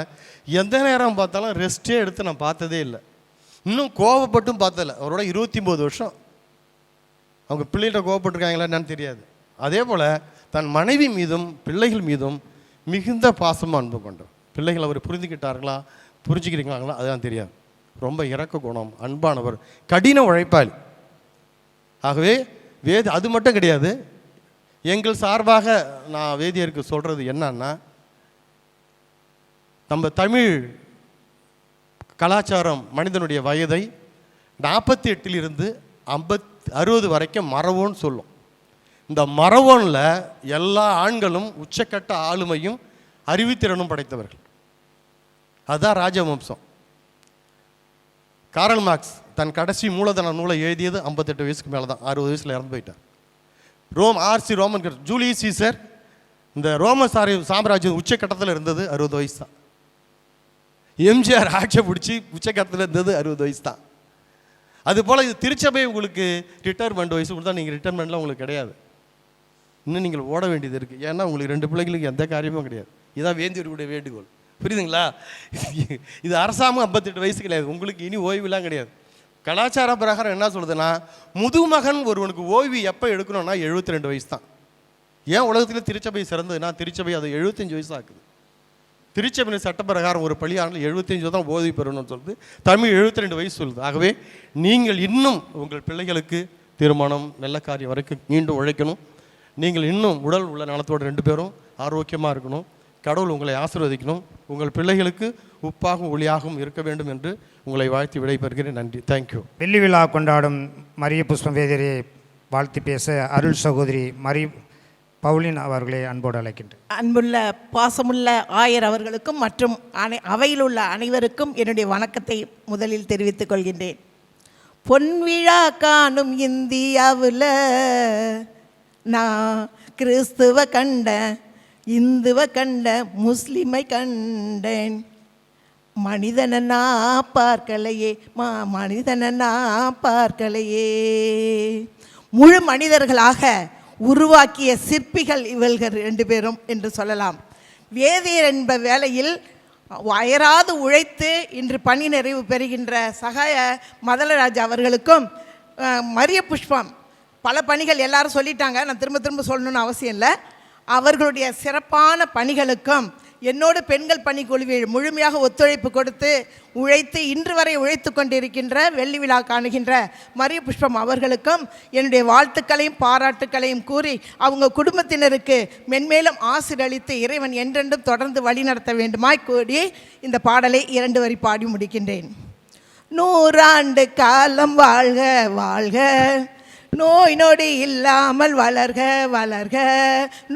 S6: எந்த நேரம் பார்த்தாலும் ரெஸ்ட்டே எடுத்து நான் பார்த்ததே இல்லை. இன்னும் கோவப்பட்டும் பார்த்ததில்லை. அவரோட 29 வருஷம். அவங்க பிள்ளைகிட்ட கோவப்பட்டிருக்காங்களா என்னன்னு தெரியாது. அதே போல் தன் மனைவி மீதும் பிள்ளைகள் மீதும் மிகுந்த பாசமாக அன்பு கொண்டார். பிள்ளைகள் அவர் புரிஞ்சுக்கிட்டார்களா, புரிஞ்சுக்கிறீங்களாங்களா அதுதான் தெரியாது. ரொம்ப இரக்க குணம், அன்பானவர், கடின உழைப்பாளி. ஆகவே அது மட்டும் கிடையாது. எங்கள் சார்பாக நான் வேதியருக்கு சொல்கிறது என்னன்னா, நம்ம தமிழ் கலாச்சாரம் மனிதனுடைய வயதை 48 60 வரைக்கும் மரவோன்னு சொல்லும். இந்த மரவோனில் எல்லா ஆண்களும் உச்சக்கட்ட ஆளுமையும் அறிவுத்திறனும் படைத்தவர்கள். அதுதான் ராஜவம்சம். காரல் மார்க்ஸ் தன் கடைசி மூலதன நூலை எழுதியது 58 வயசுக்கு மேலே தான். 60 வயசில் இறந்து போயிட்டார். ரோமன் ஜூலியஸ் சீசர் இந்த ரோம சாம்ராஜ்யம் உச்சக்கட்டத்தில் இருந்தது 60 வயசு தான். எம்ஜிஆர் ஆட்சியை பிடிச்சி உச்சக்கட்டத்தில் இருந்தது 60 வயசு தான். அதுபோல் இது திருச்சபை உங்களுக்கு ரிட்டையர்மெண்ட் வயசு கொடுத்தா நீங்கள் ரிட்டையர்மெண்ட்லாம் உங்களுக்கு கிடையாது. இன்னும் நீங்கள் ஓட வேண்டியது இருக்குது. ஏன்னா உங்களுக்கு 2 பிள்ளைங்களுக்கு எந்த காரியமும் கிடையாது. இதான் வேந்தியருடைய வேண்டுகோள். புரியுதுங்களா? இது அரசாங்கம் 58 வயசு கிடையாது. உங்களுக்கு இனி ஓய்வுலாம் கிடையாது. கலாச்சார பிரகாரம் என்ன சொல்லுதுன்னா, முதுமகன் ஒருவனுக்கு ஓய்வு எப்போ எடுக்கணும்னா 72 வயசு தான். ஏன் உலகத்தில் திருச்சபை சிறந்ததுன்னா, திருச்சபை அது 75 வயசு ஆக்குது. திருச்சபையின் சட்ட பிரகாரம் ஒரு பள்ளியாண்டில் 75 தான் ஓய்வு பெறணும்னு சொல்லுது. தமிழ் 72 வயசு சொல்லுது. ஆகவே நீங்கள் இன்னும் உங்கள் பிள்ளைகளுக்கு திருமணம் நல்ல காரியம் வரைக்கும் மீண்டும் உழைக்கணும். நீங்கள் இன்னும் உடல் உள்ள நலத்தோடு 2 பேரும் ஆரோக்கியமாக இருக்கணும். கடவுள் உங்களை ஆசீர்வதிக்கணும். உங்கள் பிள்ளைகளுக்கு உப்பாகவும் ஒளியாகவும் இருக்க வேண்டும் என்று உங்களை வாழ்த்தி விடைபெறுகிறேன். நன்றி. தேங்க்யூ.
S2: வெள்ளி விழா கொண்டாடும் மரிய புஷ்பம் வேதியரை வாழ்த்தி பேச அருள் சகோதரி மரி பவுலின் அவர்களை அன்போடு அழைக்கின்றேன்.
S7: அன்புள்ள பாசமுள்ள ஆயர் அவர்களுக்கும் மற்றும் அவையில் உள்ள அனைவருக்கும் என்னுடைய வணக்கத்தை முதலில் தெரிவித்துக் கொள்கின்றேன். பொன்விழா காணும் இந்தியாவில் நான் கிறிஸ்துவ கண்டேன், இந்துவை கண்ட, முஸ்லிமை கண்டேன். மனிதனை நான் பார்க்கலையே, மனிதனை நான் பார்க்கலையே. முழு மனிதர்களாக உருவாக்கிய சிற்பிகள் இவர்கள் 2 பேரும் என்று சொல்லலாம். வேதியர் என்ப வேளையில் அயராது உழைத்து இன்று பணி நிறைவு பெறுகின்ற சகாய மதலராஜ் அவர்களுக்கும் மரிய புஷ்பம் பல பணிகள் எல்லாரும் சொல்லிட்டாங்க, நான் திரும்ப திரும்ப சொல்லணும்னு அவசியம் இல்லை. அவர்களுடைய சிறப்பான பணிகளுக்கும் என்னோடு பெண்கள் பணிக்குழுவில் முழுமையாக ஒத்துழைப்பு கொடுத்து உழைத்து இன்று வரை உழைத்து கொண்டிருக்கின்ற வெள்ளி விழா காணுகின்ற மரிய புஷ்பம் அவர்களுக்கும் என்னுடைய வாழ்த்துக்களையும் பாராட்டுக்களையும் கூறி அவங்க குடும்பத்தினருக்கு மென்மேலும் ஆசீர்வதித்து இறைவன் என்றென்றும் தொடர்ந்து வழிநடத்த வேண்டுமாய் கூடி இந்த பாடலை 2 வரி பாடி முடிக்கின்றேன். 100 ஆண்டு காலம் வாழ்க வாழ்க, நோய் நொடி இல்லாமல் வளர்க வளர்க.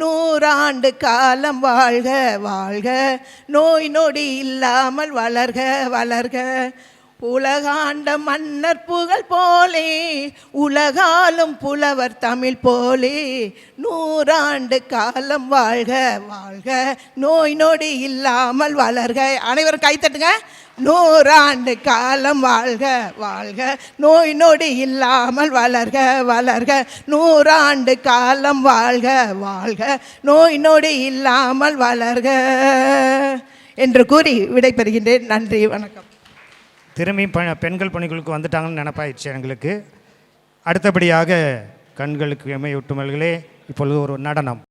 S7: 100 ஆண்டு காலம் வாழ்க வாழ்க, நோய் நொடி இல்லாமல் வளர்க வளர்க. உலகாண்ட மன்னர் புகழ் போலே, உலகாலும் புலவர் தமிழ் போலே. 100 ஆண்டு காலம் வாழ்க வாழ்க, நோய் நொடி இல்லாமல் வளர்க. அனைவரும் கைத்தட்டுங்க. 100 ஆண்டு காலம் வாழ்க வாழ்க, நோய் நொடி இல்லாமல் வளர்க வளர்க. 100 ஆண்டு காலம் வாழ்க வாழ்க, நோய் நொடி இல்லாமல் வளர்க என்று கூறி விடைபெறுகின்றேன். நன்றி, வணக்கம்.
S2: திரும்பி பெண்கள் பணிகளுக்கு வந்துட்டாங்கன்னு நினப்பாயிடுச்சு எங்களுக்கு. அடுத்தபடியாக கண்களுக்கு எமையூட்டுமல்களே இப்பொழுது ஒரு நடனம்.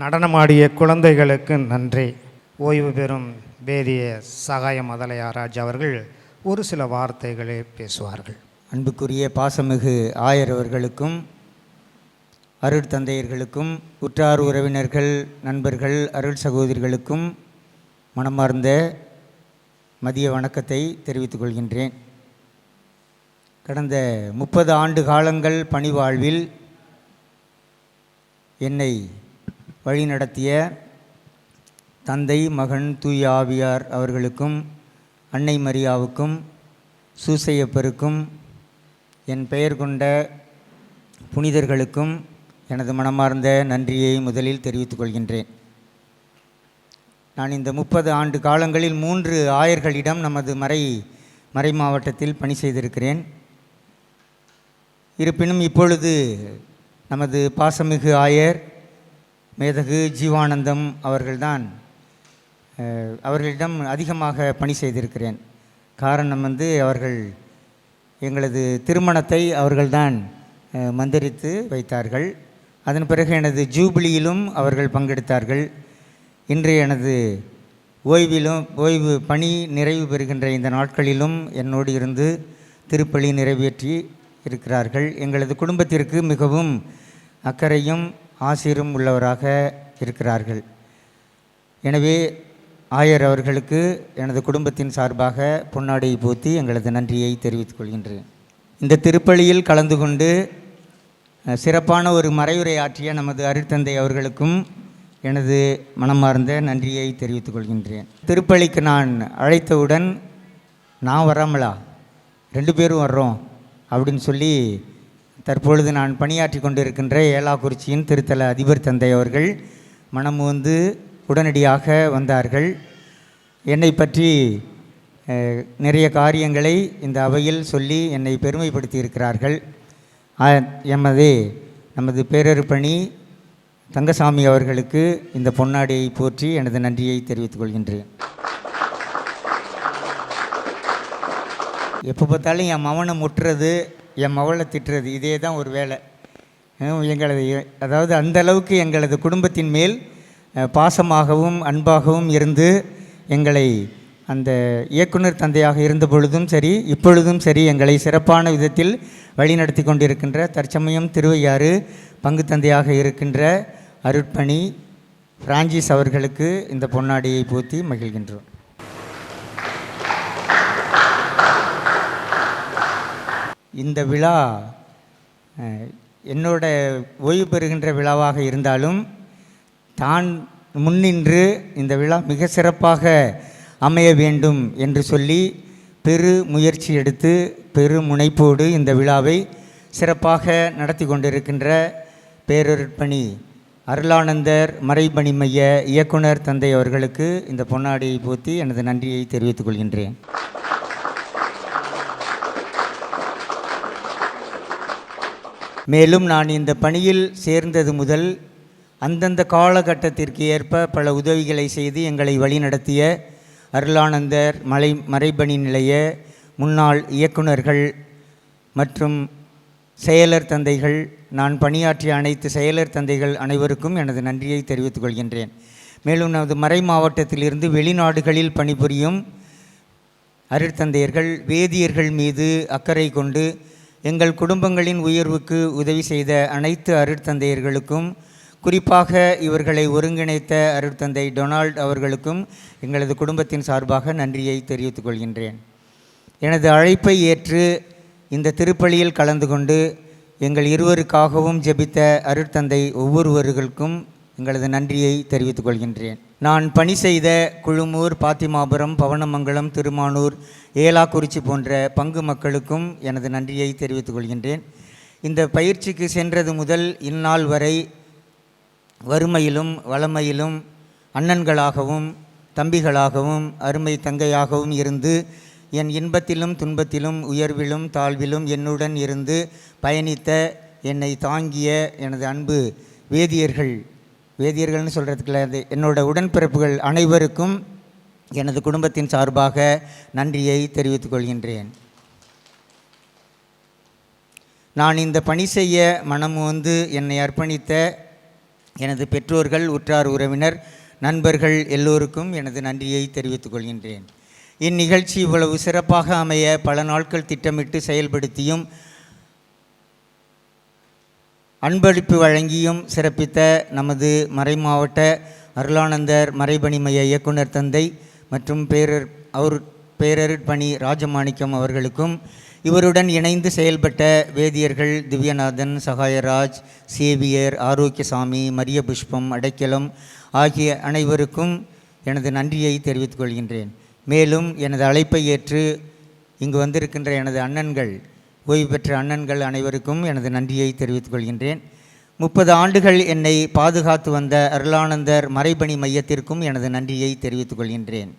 S2: நடனமாடிய குழந்தைகளுக்கு நன்றி. ஓய்வு பெறும் வேதிய சகாய மதலையாராஜ் அவர்கள் ஒரு சில வார்த்தைகளை பேசுவார்கள்.
S8: அன்புக்குரிய பாசமிகு ஆயர் அவர்களுக்கும் அருட்தந்தையர்களுக்கும் உற்றார் உறவினர்கள் நண்பர்கள் அருள் சகோதரிகளுக்கும் மனமார்ந்த மதிய வணக்கத்தை தெரிவித்துக் கொள்கின்றேன். கடந்த 30 ஆண்டு காலங்கள் பணிவாழ்வில் என்னை வழிநடத்திய தந்தை மகன் தூய ஆவியார் அவர்களுக்கும் அன்னை மரியாவுக்கும் சூசையப்பருக்கும் என் பெயர் கொண்ட புனிதர்களுக்கும் எனது மனமார்ந்த நன்றியை முதலில் தெரிவித்துக் கொள்கின்றேன். நான் இந்த 30 ஆண்டு காலங்களில் 3 ஆயர்களிடம் நமது மறை மாவட்டத்தில் பணி செய்திருக்கிறேன். இருப்பினும் இப்பொழுது நமது பாசமிகு ஆயர் மேதகு ஜீவானந்தம் அவர்களிடம் அதிகமாக பணி செய்திருக்கிறேன். காரணம் அவர்கள் எங்களது திருமணத்தை அவர்கள்தான் மந்திரித்து வைத்தார்கள். அதன் பிறகு எனது ஜூபிலியிலும் அவர்கள் பங்கெடுத்தார்கள். இன்று எனது ஓய்வு பணி நிறைவு பெறுகின்ற இந்த நாட்களிலும் என்னோடு இருந்து திருப்பலி நிறைவேற்றி இருக்கிறார்கள். எங்களது குடும்பத்திற்கு மிகவும் அக்கறையும் ஆசிரும் உள்ளவராக இருக்கிறார்கள். எனவே ஆயர் அவர்களுக்கு எனது குடும்பத்தின் சார்பாக பொன்னாடையை போத்தி எங்களது நன்றியை தெரிவித்துக் கொள்கின்றேன். இந்த திருப்பலியில் கலந்து கொண்டு சிறப்பான ஒரு மறையுரை ஆற்றிய நமது அருட்தந்தை அவர்களுக்கும் எனது மனமார்ந்த நன்றியை தெரிவித்துக் கொள்கின்றேன். திருப்பலிக்கு நான் அழைத்தவுடன் நான் வராமலா 2 பேரும் வர்றோம் அப்படின்னு சொல்லி தற்பொழுது நான் பணியாற்றி கொண்டிருக்கின்ற ஏலாக்குறிச்சியின் திருத்தல அதிபர் தந்தை அவர்கள் மனமுவந்து உடனடியாக வந்தார்கள். என்னை பற்றி நிறைய காரியங்களை இந்த அவையில் சொல்லி என்னை பெருமைப்படுத்தி இருக்கிறார்கள். நமது பேரருப்பணி தங்கசாமி அவர்களுக்கு இந்த பொன்னாடியை போற்றி எனது நன்றியை தெரிவித்துக் கொள்கின்றேன். எப்போ பார்த்தாலும் என் மவனை முட்டுறது, என் மவளை திட்டுறது, இதே தான் ஒரு வேலை. அதாவது அந்த அளவுக்கு எங்களது குடும்பத்தின் மேல் பாசமாகவும் அன்பாகவும் இருந்து எங்களை அந்த இயக்குனர் தந்தையாக இருந்த பொழுதும் சரி இப்பொழுதும் சரி எங்களை சிறப்பான விதத்தில் வழிநடத்தி கொண்டிருக்கின்ற தற்சமயம் திருவையாறு பங்கு தந்தையாக இருக்கின்ற அருட்பணி பிரான்சிஸ் அவர்களுக்கு இந்த பொன்னாடியை போத்தி மகிழ்கின்றோம். இந்த விழா என்னோட ஓய்வு பெறுகின்ற விழாவாக இருந்தாலும் தான் முன்னின்று இந்த விழா மிக சிறப்பாக அமைய வேண்டும் என்று சொல்லி பெரு முயற்சி எடுத்து பெரு முனைப்போடு இந்த விழாவை சிறப்பாக நடத்தி கொண்டிருக்கின்ற பேரருட்பணி அருளானந்தர் மறைபணி மைய இயக்குனர் தந்தை அவர்களுக்கு இந்த பொன்னாடியை போத்தி எனது நன்றியை தெரிவித்துக் கொள்கின்றேன். மேலும் நான் இந்த பணியில் சேர்ந்தது முதல் அந்தந்த காலகட்டத்திற்கு ஏற்ப பல உதவிகளை செய்து எங்களை வழிநடத்திய அருளானந்தர் மறைபணி நிலைய முன்னாள் இயக்குனர்கள் மற்றும் செயலர் தந்தைகள், நான் பணியாற்றிய அனைத்து செயலர் தந்தைகள் அனைவருக்கும் எனது நன்றியை தெரிவித்துக் கொள்கின்றேன். மேலும் நமது மறை மாவட்டத்திலிருந்து வெளிநாடுகளில் பணிபுரியும் அருட்தந்தையர்கள் வேதியர்கள் மீது அக்கறை கொண்டு எங்கள் குடும்பங்களின் உயர்வுக்கு உதவி செய்த அனைத்து அருட்தந்தையர்களுக்கும், குறிப்பாக இவர்களை ஒருங்கிணைத்த அருட்தந்தை டொனால்ட் அவர்களுக்கும் எங்களது குடும்பத்தின் சார்பாக நன்றியை தெரிவித்துக் கொள்கின்றேன். எனது அழைப்பை ஏற்று இந்த திருப்பலியில் கலந்து கொண்டு எங்கள் இருவருக்காகவும் ஜெபித்த அருட்தந்தை ஒவ்வொருவர்களுக்கும் எங்களது நன்றியை தெரிவித்துக் கொள்கின்றேன். நான் பணி செய்த குழுமூர், பாத்திமாபுரம், பவனமங்கலம், திருமானூர், ஏலாக்குறிச்சி போன்ற பங்கு மக்களுக்கும் எனது நன்றியை தெரிவித்துக் கொள்கின்றேன். இந்த பயிற்சிக்கு சென்றது முதல் இந்நாள் வரை வறுமையிலும் வளமையிலும் அண்ணன்களாகவும் தம்பிகளாகவும் அருமை தங்கையாகவும் இருந்து என் இன்பத்திலும் துன்பத்திலும் உயர்விலும் தாழ்விலும் என்னுடன் இருந்து பயணித்த என்னை தாங்கிய எனது அன்பு வேதியர்கள்னு சொல்கிறதுக்குள்ள என்னோட உடன்பிறப்புகள் அனைவருக்கும் எனது குடும்பத்தின் சார்பாக நன்றியை தெரிவித்துக் கொள்கின்றேன். நான் இந்த பணி செய்ய மனம் வந்து என்னை அர்ப்பணித்த எனது பெற்றோர்கள், உற்றார் உறவினர், நண்பர்கள் எல்லோருக்கும் எனது நன்றியை தெரிவித்துக் கொள்கின்றேன். இந்நிகழ்ச்சி இவ்வளவு சிறப்பாக அமைய பல நாட்கள் திட்டமிட்டு செயல்படுத்தியும் அன்பளிப்பு வழங்கியும் சிறப்பித்த நமது மறைமாவட்ட அருளானந்தர் மறைபணி மைய இயக்குனர் தந்தை மற்றும் பேரருட்பணி ராஜமாணிக்கம் அவர்களுக்கும், இவருடன் இணைந்து செயல்பட்ட வேதியர்கள் திவ்யநாதன், சகாயராஜ், சேவியர், ஆரோக்கியசாமி, மரிய புஷ்பம், அடைக்கலம் ஆகிய அனைவருக்கும் எனது நன்றியை தெரிவித்துக் கொள்கின்றேன். மேலும் எனது அழைப்பை ஏற்று இங்கு வந்திருக்கின்ற எனது அண்ணன்கள், ஓய்வு பெற்ற அண்ணன்கள் அனைவருக்கும் எனது நன்றியை தெரிவித்துக் கொள்கின்றேன். 30 ஆண்டுகள் என்னை பாதுகாத்து வந்த அருளானந்தர் மறைபணி மையத்திற்கும் எனது நன்றியை தெரிவித்துக் கொள்கின்றேன்.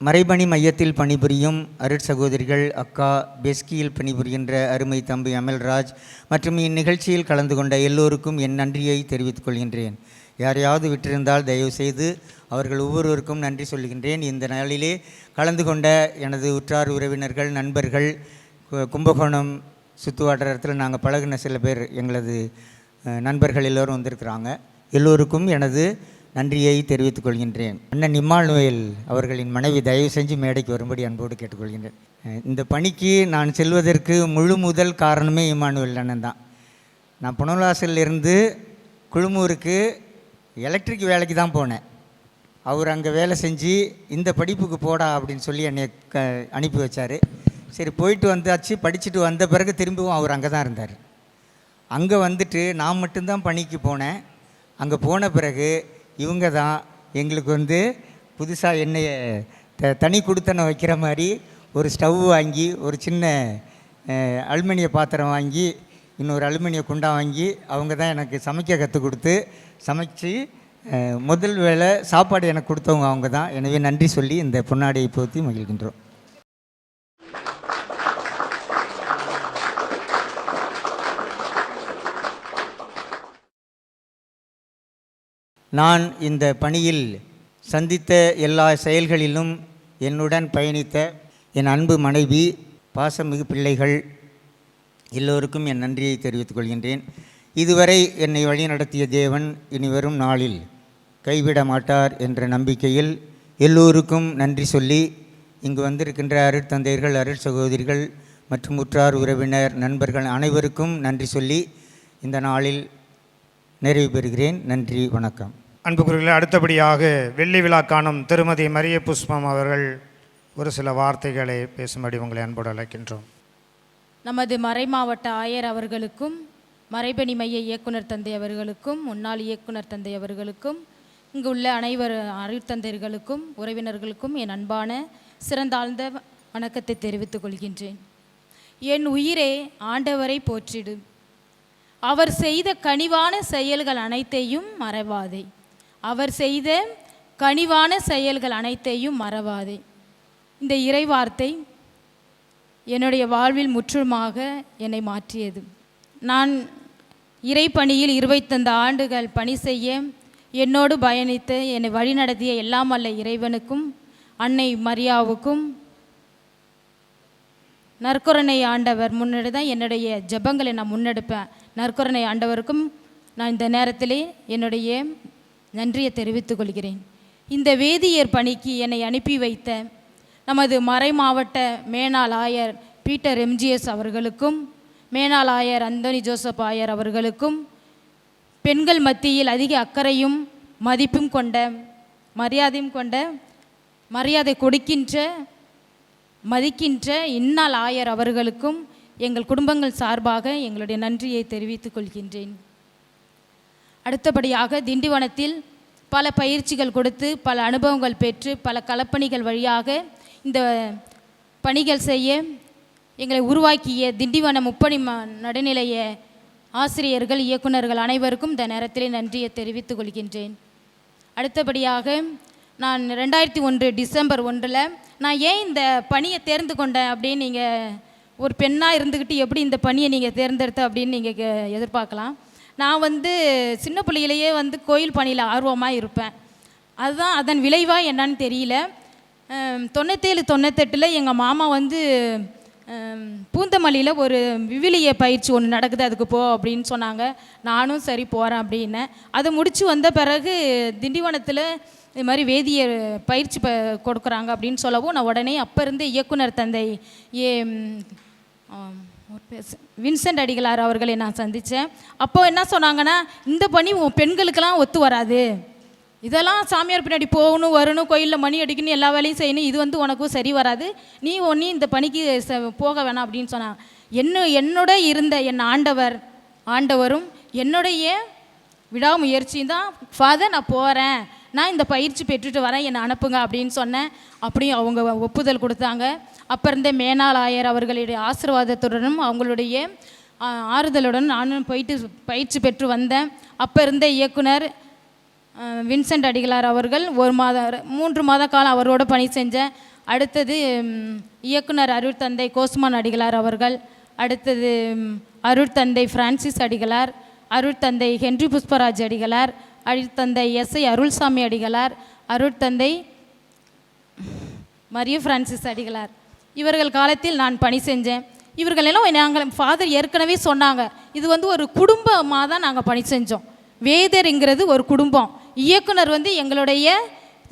S8: மறைபணி மையத்தில் பணிபுரியும் அருட்சகோதரிகள், அக்கா, பெஸ்கியில் பணிபுரிகின்ற அருமை தம்பி அமல்ராஜ் மற்றும் இந்நிகழ்ச்சியில் கலந்து கொண்ட எல்லோருக்கும் என் நன்றியை தெரிவித்துக் கொள்கின்றேன். யாரையாவது விட்டிருந்தால் தயவுசெய்து அவர்கள் ஒவ்வொருவருக்கும் நன்றி சொல்கின்றேன். இந்த நாளிலே கலந்து கொண்ட எனது உற்றார் உறவினர்கள், நண்பர்கள், கும்பகோணம் சுற்றுவட்டாரத்தில் நாங்கள் பழகின சில பேர் எங்களது நண்பர்கள் எல்லோரும் வந்திருக்கிறாங்க. எல்லோருக்கும் எனது நன்றியை தெரிவித்துக் கொள்கின்றேன். அண்ணன் இம்மானுவேல் அவர்களின் மனைவி தயவு செஞ்சு மேடைக்கு வரும்படி அன்போடு கேட்டுக்கொள்கின்றேன். இந்த பணிக்கு நான் செல்வதற்கு முழு முதல் காரணமே இம்மானுவேல் அண்ணன் தான். நான் புனலாசிலிருந்து குழுமூருக்கு எலக்ட்ரிக் வேலைக்கு தான் போனேன். அவர் அங்கே வேலை செஞ்சு இந்த படிப்புக்கு போடா அப்படின்னு சொல்லி என்னை அனுப்பி வச்சார். சரி, போயிட்டு வந்தாச்சு. படிச்சுட்டு வந்த பிறகு திரும்பவும் அவர் அங்கே தான் இருந்தார். அங்கே வந்துட்டு நான் மட்டும்தான் பணிக்கு போனேன். அங்கே போன பிறகு இவங்க தான் எங்களுக்கு புதுசாக எண்ணெயை தனி கொடுத்தனை வைக்கிற மாதிரி ஒரு ஸ்டவ் வாங்கி, ஒரு சின்ன அலுமினிய பாத்திரம் வாங்கி, இன்னொரு அலுமினிய குண்டா வாங்கி அவங்க தான் எனக்கு சமைக்க கற்றுக் கொடுத்து சமைச்சு முதல் வேளை சாப்பாடு எனக்கு கொடுத்தவங்க அவங்க தான். எனவே நன்றி சொல்லி இந்த பொன்னாடியை போற்றி மகிழ்கின்றோம். நான் இந்த பணியில் சந்தித்த எல்லா செயல்களிலும் என்னுடன் பயணித்த என் அன்பு மனைவி, பாசமிகு பிள்ளைகள் எல்லோருக்கும் என் நன்றியை தெரிவித்துக் கொள்கின்றேன். இதுவரை என்னை வழிநடத்திய தேவன் இனி வரும் நாளில் கைவிட மாட்டார் என்ற நம்பிக்கையில் எல்லோருக்கும் நன்றி சொல்லி, இங்கு வந்திருக்கின்ற அருட்தந்தையர்கள், அருட்சகோதரிகள் மற்றும் உற்றார் உறவினர், நண்பர்கள் அனைவருக்கும் நன்றி சொல்லி இந்த நாளில் நிறைவு பெறுகிறேன். நன்றி, வணக்கம்.
S2: அன்புக்குரியவர்களே, அடுத்தபடியாக வெள்ளி விழா காணும் திருமதி மரிய புஷ்பம் அவர்கள் ஒரு சில வார்த்தைகளை பேசும்படி உங்களை அன்போடு அழைக்கின்றோம்.
S9: நமது மறைமாவட்ட ஆயர் அவர்களுக்கும், மறைபணி மைய இயக்குனர் தந்தை அவர்களுக்கும், முன்னாள் இயக்குனர் தந்தை அவர்களுக்கும், இங்கு உள்ள அனைவர் அருட்தந்தையர்களுக்கும் உறவினர்களுக்கும் என் அன்பான சிறந்தாழ்ந்த வணக்கத்தை தெரிவித்துக் கொள்கின்றேன். என் உயிரே ஆண்டவரை போற்றிடு, அவர் செய்த கனிவான செயல்கள் அனைத்தையும் மறவாதே. அவர் செய்த கனிவான செயல்கள் அனைத்தையும் மறவாதே. இந்த இறைவார்த்தை என்னுடைய வாழ்வில் முற்றுமாக என்னை மாற்றியது. நான் இறைப்பணியில் 25 ஆண்டுகள் பணி செய்ய என்னோடு பயணித்து என்னை வழிநடத்திய எல்லாம் வல்ல இறைவனுக்கும், அன்னை மரியாவுக்கும், நற்கருணை ஆண்டவர் முன்னாடி தான் என்னுடைய ஜெபங்களை நான் முன்னெடுப்பேன். நற்கருணை ஆண்டவருக்கும் நான் இந்த நேரத்திலே என்னுடைய நன்றியை தெரிவித்துக் கொள்கிறேன். இந்த வேதியர் பணிக்கு என்னை அனுப்பி வைத்த நமது மறை மாவட்ட மேனாள் ஆயர் பீட்டர் எம்ஜிஎஸ் அவர்களுக்கும், மேனாள் ஆயர் அந்தோனி ஜோசப் ஆயர் அவர்களுக்கும், பெண்கள் மத்தியில் அதிக அக்கறையும் மதிப்பும் கொண்ட, மரியாதையும் கொண்ட, மரியாதை கொடுக்கின்ற, மதிக்கின்ற இந்நாள் ஆயர் அவர்களுக்கும் எங்கள் குடும்பங்கள் சார்பாக எங்களுடைய நன்றியை தெரிவித்துக் கொள்கின்றேன். அடுத்தபடியாக திண்டிவனத்தில் பல பயிற்சிகள் கொடுத்து, பல அனுபவங்கள் பெற்று, பல களப்பணிகள் வழியாக இந்த பணிகள் செய்ய எங்களை உருவாக்கிய திண்டிவனம் முப்பணி நடுநிலைய ஆசிரியர்கள், இயக்குநர்கள் அனைவருக்கும் இந்த நேரத்திலே நன்றியை தெரிவித்துக் கொள்கின்றேன். அடுத்தபடியாக நான் 2001 டிசம்பர் 1 நான் ஏன் இந்த பணியை தேர்ந்து கொண்டேன் அப்படின்னு நீங்கள் ஒரு பெண்ணாக இருந்துக்கிட்டு எப்படி இந்த பணியை நீங்கள் தேர்ந்தெடுத்த அப்படின்னு நீங்கள் எதிர்பார்க்கலாம். நான் சின்ன பிள்ளையிலேயே கோயில் பணியில் ஆர்வமாக இருப்பேன். அதுதான் அதன் விளைவாக என்னன்னு தெரியல. 97-98 எங்கள் மாமா பூந்தமல்லியில் ஒரு விவிலிய பயிற்சி ஒன்று நடக்குது, அதுக்கு போ அப்படின்னு சொன்னாங்க. நானும் சரி போகிறேன் அப்படின்னேன். அதை முடித்து வந்த பிறகு திண்டிவனத்தில் இது மாதிரி வேதியியர் பயிற்சி கொடுக்குறாங்க அப்படின்னு சொல்லவும் நான் உடனே அப்போ இருந்தே இயக்குனர் தந்தை வின்சென்ட் அடிகளார் அவர்களை நான் சந்தித்தேன். அப்போ என்ன சொன்னாங்கன்னா, இந்த பணி பெண்களுக்கெல்லாம் ஒத்து வராது, இதெல்லாம் சாமியார் பின்னாடி போகணும் வரணும், கோயிலில் மணி அடிக்கணும், எல்லா வேலையும் செய்யணும், இது வந்து உனக்கும் சரி வராது, நீ இந்த பணிக்கு போக வேணாம் அப்படின்னு சொன்னாங்க. என்னோட இருந்த என் ஆண்டவரும் என்னுடைய விடாமுயற்சியும் தான், ஃபாதர் நான் போகிறேன், நான் இந்த பயிற்சி பெற்றுட்டு வரேன், என்னை அனுப்புங்க அப்படின்னு சொன்னேன். அப்படியும் அவங்க ஒப்புதல் கொடுத்தாங்க. அப்போ இருந்த மேனாள் ஆயர் அவர்களுடைய ஆசீர்வாதத்துடனும் அவங்களுடைய ஆறுதலுடன் நானும் போயிட்டு பயிற்சி பெற்று வந்தேன். அப்போ இருந்த இயக்குனர் வின்சென்ட் அடிகளார் அவர்கள் 3 மாத காலம் அவரோட பணி செஞ்சேன். அடுத்தது இயக்குனர் அருட்தந்தை கோஸ்மான் அடிகளார் அவர்கள், அடுத்தது அருட்தந்தை பிரான்சிஸ் அடிகளார், அருட்தந்தை ஹென்றி புஷ்பராஜ் அடிகளார், அருட்தந்தை எஸ்ஐ அருள்சாமி அடிகளார், அருட்தந்தை மரிய பிரான்சிஸ் அடிகளார், இவர்கள் காலத்தில் நான் பணி செஞ்சேன். இவர்களெல்லாம் நாங்கள் ஃபாதர் ஏற்கனவே சொன்னாங்க, இது வந்து ஒரு குடும்பமாக தான் நாங்கள் பணி செஞ்சோம். வேதியருங்கிறது ஒரு குடும்பம், இயக்குனர் வந்து எங்களுடைய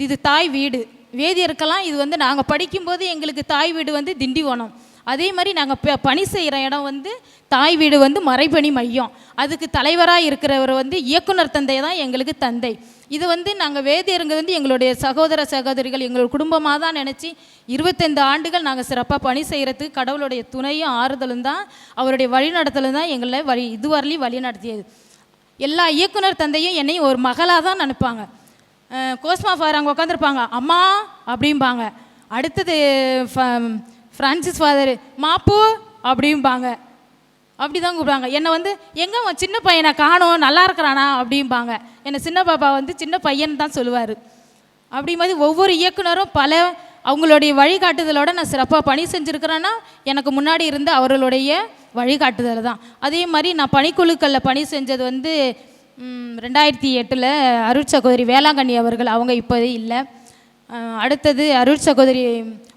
S9: இது தாய் வீடு. வேதியருக்கெல்லாம் இது வந்து நாங்கள் படிக்கும்போது எங்களுக்கு தாய் வீடு வந்து திண்டிவனம். அதே மாதிரி நாங்கள் பணி செய்கிற இடம் வந்து தாய் வீடு வந்து மறைபணி மையம். அதுக்கு தலைவராக இருக்கிறவர் வந்து இயக்குனர் தந்தை தான் எங்களுக்கு தந்தை. இது வந்து நாங்கள் வேதியருங்கிறது வந்து எங்களுடைய சகோதர சகோதரிகள், எங்களோட குடும்பமாக தான் நினச்சி 25 ஆண்டுகள் நாங்கள் சிறப்பாக பணி செய்கிறதுக்கு கடவுளுடைய துணையும் ஆறுதலும் தான், அவருடைய வழிநடத்தலும் தான் எங்களை இதுவரையிலையும் வழி நடத்தியது. எல்லா இயக்குனர் தந்தையும் என்னையும் ஒரு மகளாக தான் நினைப்பாங்க. கோஸ்மா ஃபாதர் அங்கே உட்காந்துருப்பாங்க, அம்மா அப்படிம்பாங்க. அடுத்தது ஃப்ரான்சிஸ் ஃபாதர் மாப்பு அப்படிம்பாங்க. அப்படி தான் கூப்பிடுவாங்க. என்னை வந்து எங்கே சின்ன பையனை காணோம், நல்லா இருக்கிறானா அப்படிம்பாங்க. என்னை சின்ன பாப்பா வந்து சின்ன பையன் தான் சொல்லுவார். அப்படி மாதிரி ஒவ்வொரு இயக்குனரும் பல அவங்களுடைய வழிகாட்டுதலோடு நான் சிறப்பாக பணி செஞ்சுருக்கிறேன்னா எனக்கு முன்னாடி இருந்த அவர்களுடைய வழிகாட்டுதல் தான். அதே மாதிரி நான் பணிக்குழுக்களில் பணி செஞ்சது வந்து 2008 அருட்சகோதரி வேளாங்கண்ணி அவர்கள், அவங்க இப்போ இல்லை. அடுத்தது அருட்சகோதரி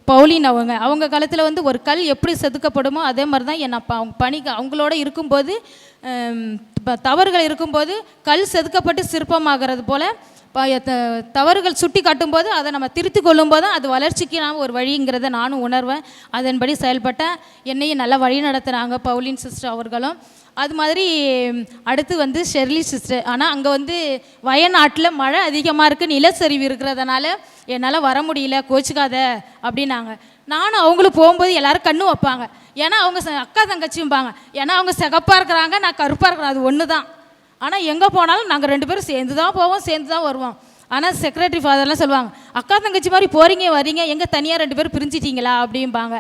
S9: பவுலின் அவங்க காலத்தில் வந்து ஒரு கல் எப்படி செதுக்கப்படுமோ அதே மாதிரி தான் என்னை அவங்க பணிக்கு அவங்களோட இருக்கும்போது தவறுகள் இருக்கும்போது கல் செதுக்கப்பட்டு சிற்பமாகிறது போல் தவறுகள் சுட்டி காட்டும்போது அதை நம்ம திருத்தி கொள்ளும்போது அது வளர்ச்சிக்கு நான் ஒரு வழிங்கிறத நானும் உணர்வேன். அதன்படி செயல்பட்டேன். என்னையும் நல்லா வழி நடத்துகிறாங்க பவுலின் சிஸ்டர் அவர்களும். அது மாதிரி அடுத்து வந்து ஷெர்லி சிஸ்டர். ஆனால் அங்கே வந்து வயநாட்டில் மழை அதிகமாக இருக்குது, நிலச்சரிவு இருக்கிறதுனால என்னால் வர முடியல, கோச்சிக்காத அப்படின்னாங்க. நானும் அவங்களும் போகும்போது எல்லோரும் கண்ணு வைப்பாங்க, ஏன்னா அவங்க அக்கா தங்கச்சிம்பாங்க. ஏன்னா அவங்க சிகப்பாக இருக்கிறாங்க, நான் கருப்பாக இருக்கிறேன், அது ஒன்று தான். ஆனால் எங்கே போனாலும் நாங்கள் 2 பேரும் சேர்ந்து தான் போவோம், சேர்ந்து தான் வருவோம். ஆனால் செக்ரட்டரி ஃபாதர்லாம் சொல்லுவாங்க, அக்கா தங்கச்சி மாதிரி போகிறீங்க வரீங்க, எங்கே தனியாக 2 பேரும் பிரிஞ்சிட்டிங்களா அப்படிம்பாங்க.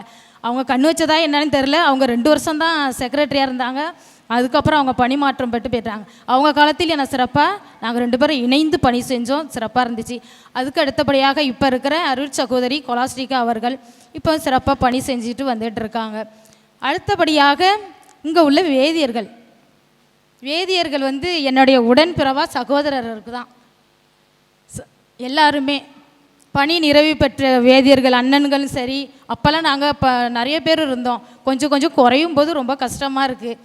S9: அவங்க கண்ணு வச்சதா என்னன்னு தெரில. அவங்க 2 வருஷம் தான் செக்ரட்டரியாக இருந்தாங்க. அதுக்கப்புறம் அவங்க பணி மாற்றம் பெற்று போயிட்டாங்க. அவங்க காலத்தில் என்ன சிறப்பாக நாங்கள் 2 பேரும் இணைந்து பணி செஞ்சோம், சிறப்பாக இருந்துச்சு. அதுக்கு அடுத்தபடியாக இப்போ இருக்கிற அருள் சகோதரி கொலாஸ்டிகா அவர்கள் இப்போ சிறப்பாக பணி செஞ்சுட்டு வந்துட்டு இருக்காங்க. அடுத்தபடியாக இங்கே உள்ள வேதியர்கள் வந்து என்னுடைய உடன்பிறவா சகோதரருக்கு தான் எல்லாருமே. பணி நிறைவு பெற்ற வேதியர்கள் அண்ணன்களும் சரி, அப்போல்லாம் நாங்கள் நிறைய பேர் இருந்தோம். கொஞ்சம் கொஞ்சம் குறையும் போது ரொம்ப கஷ்டமாக இருக்குது.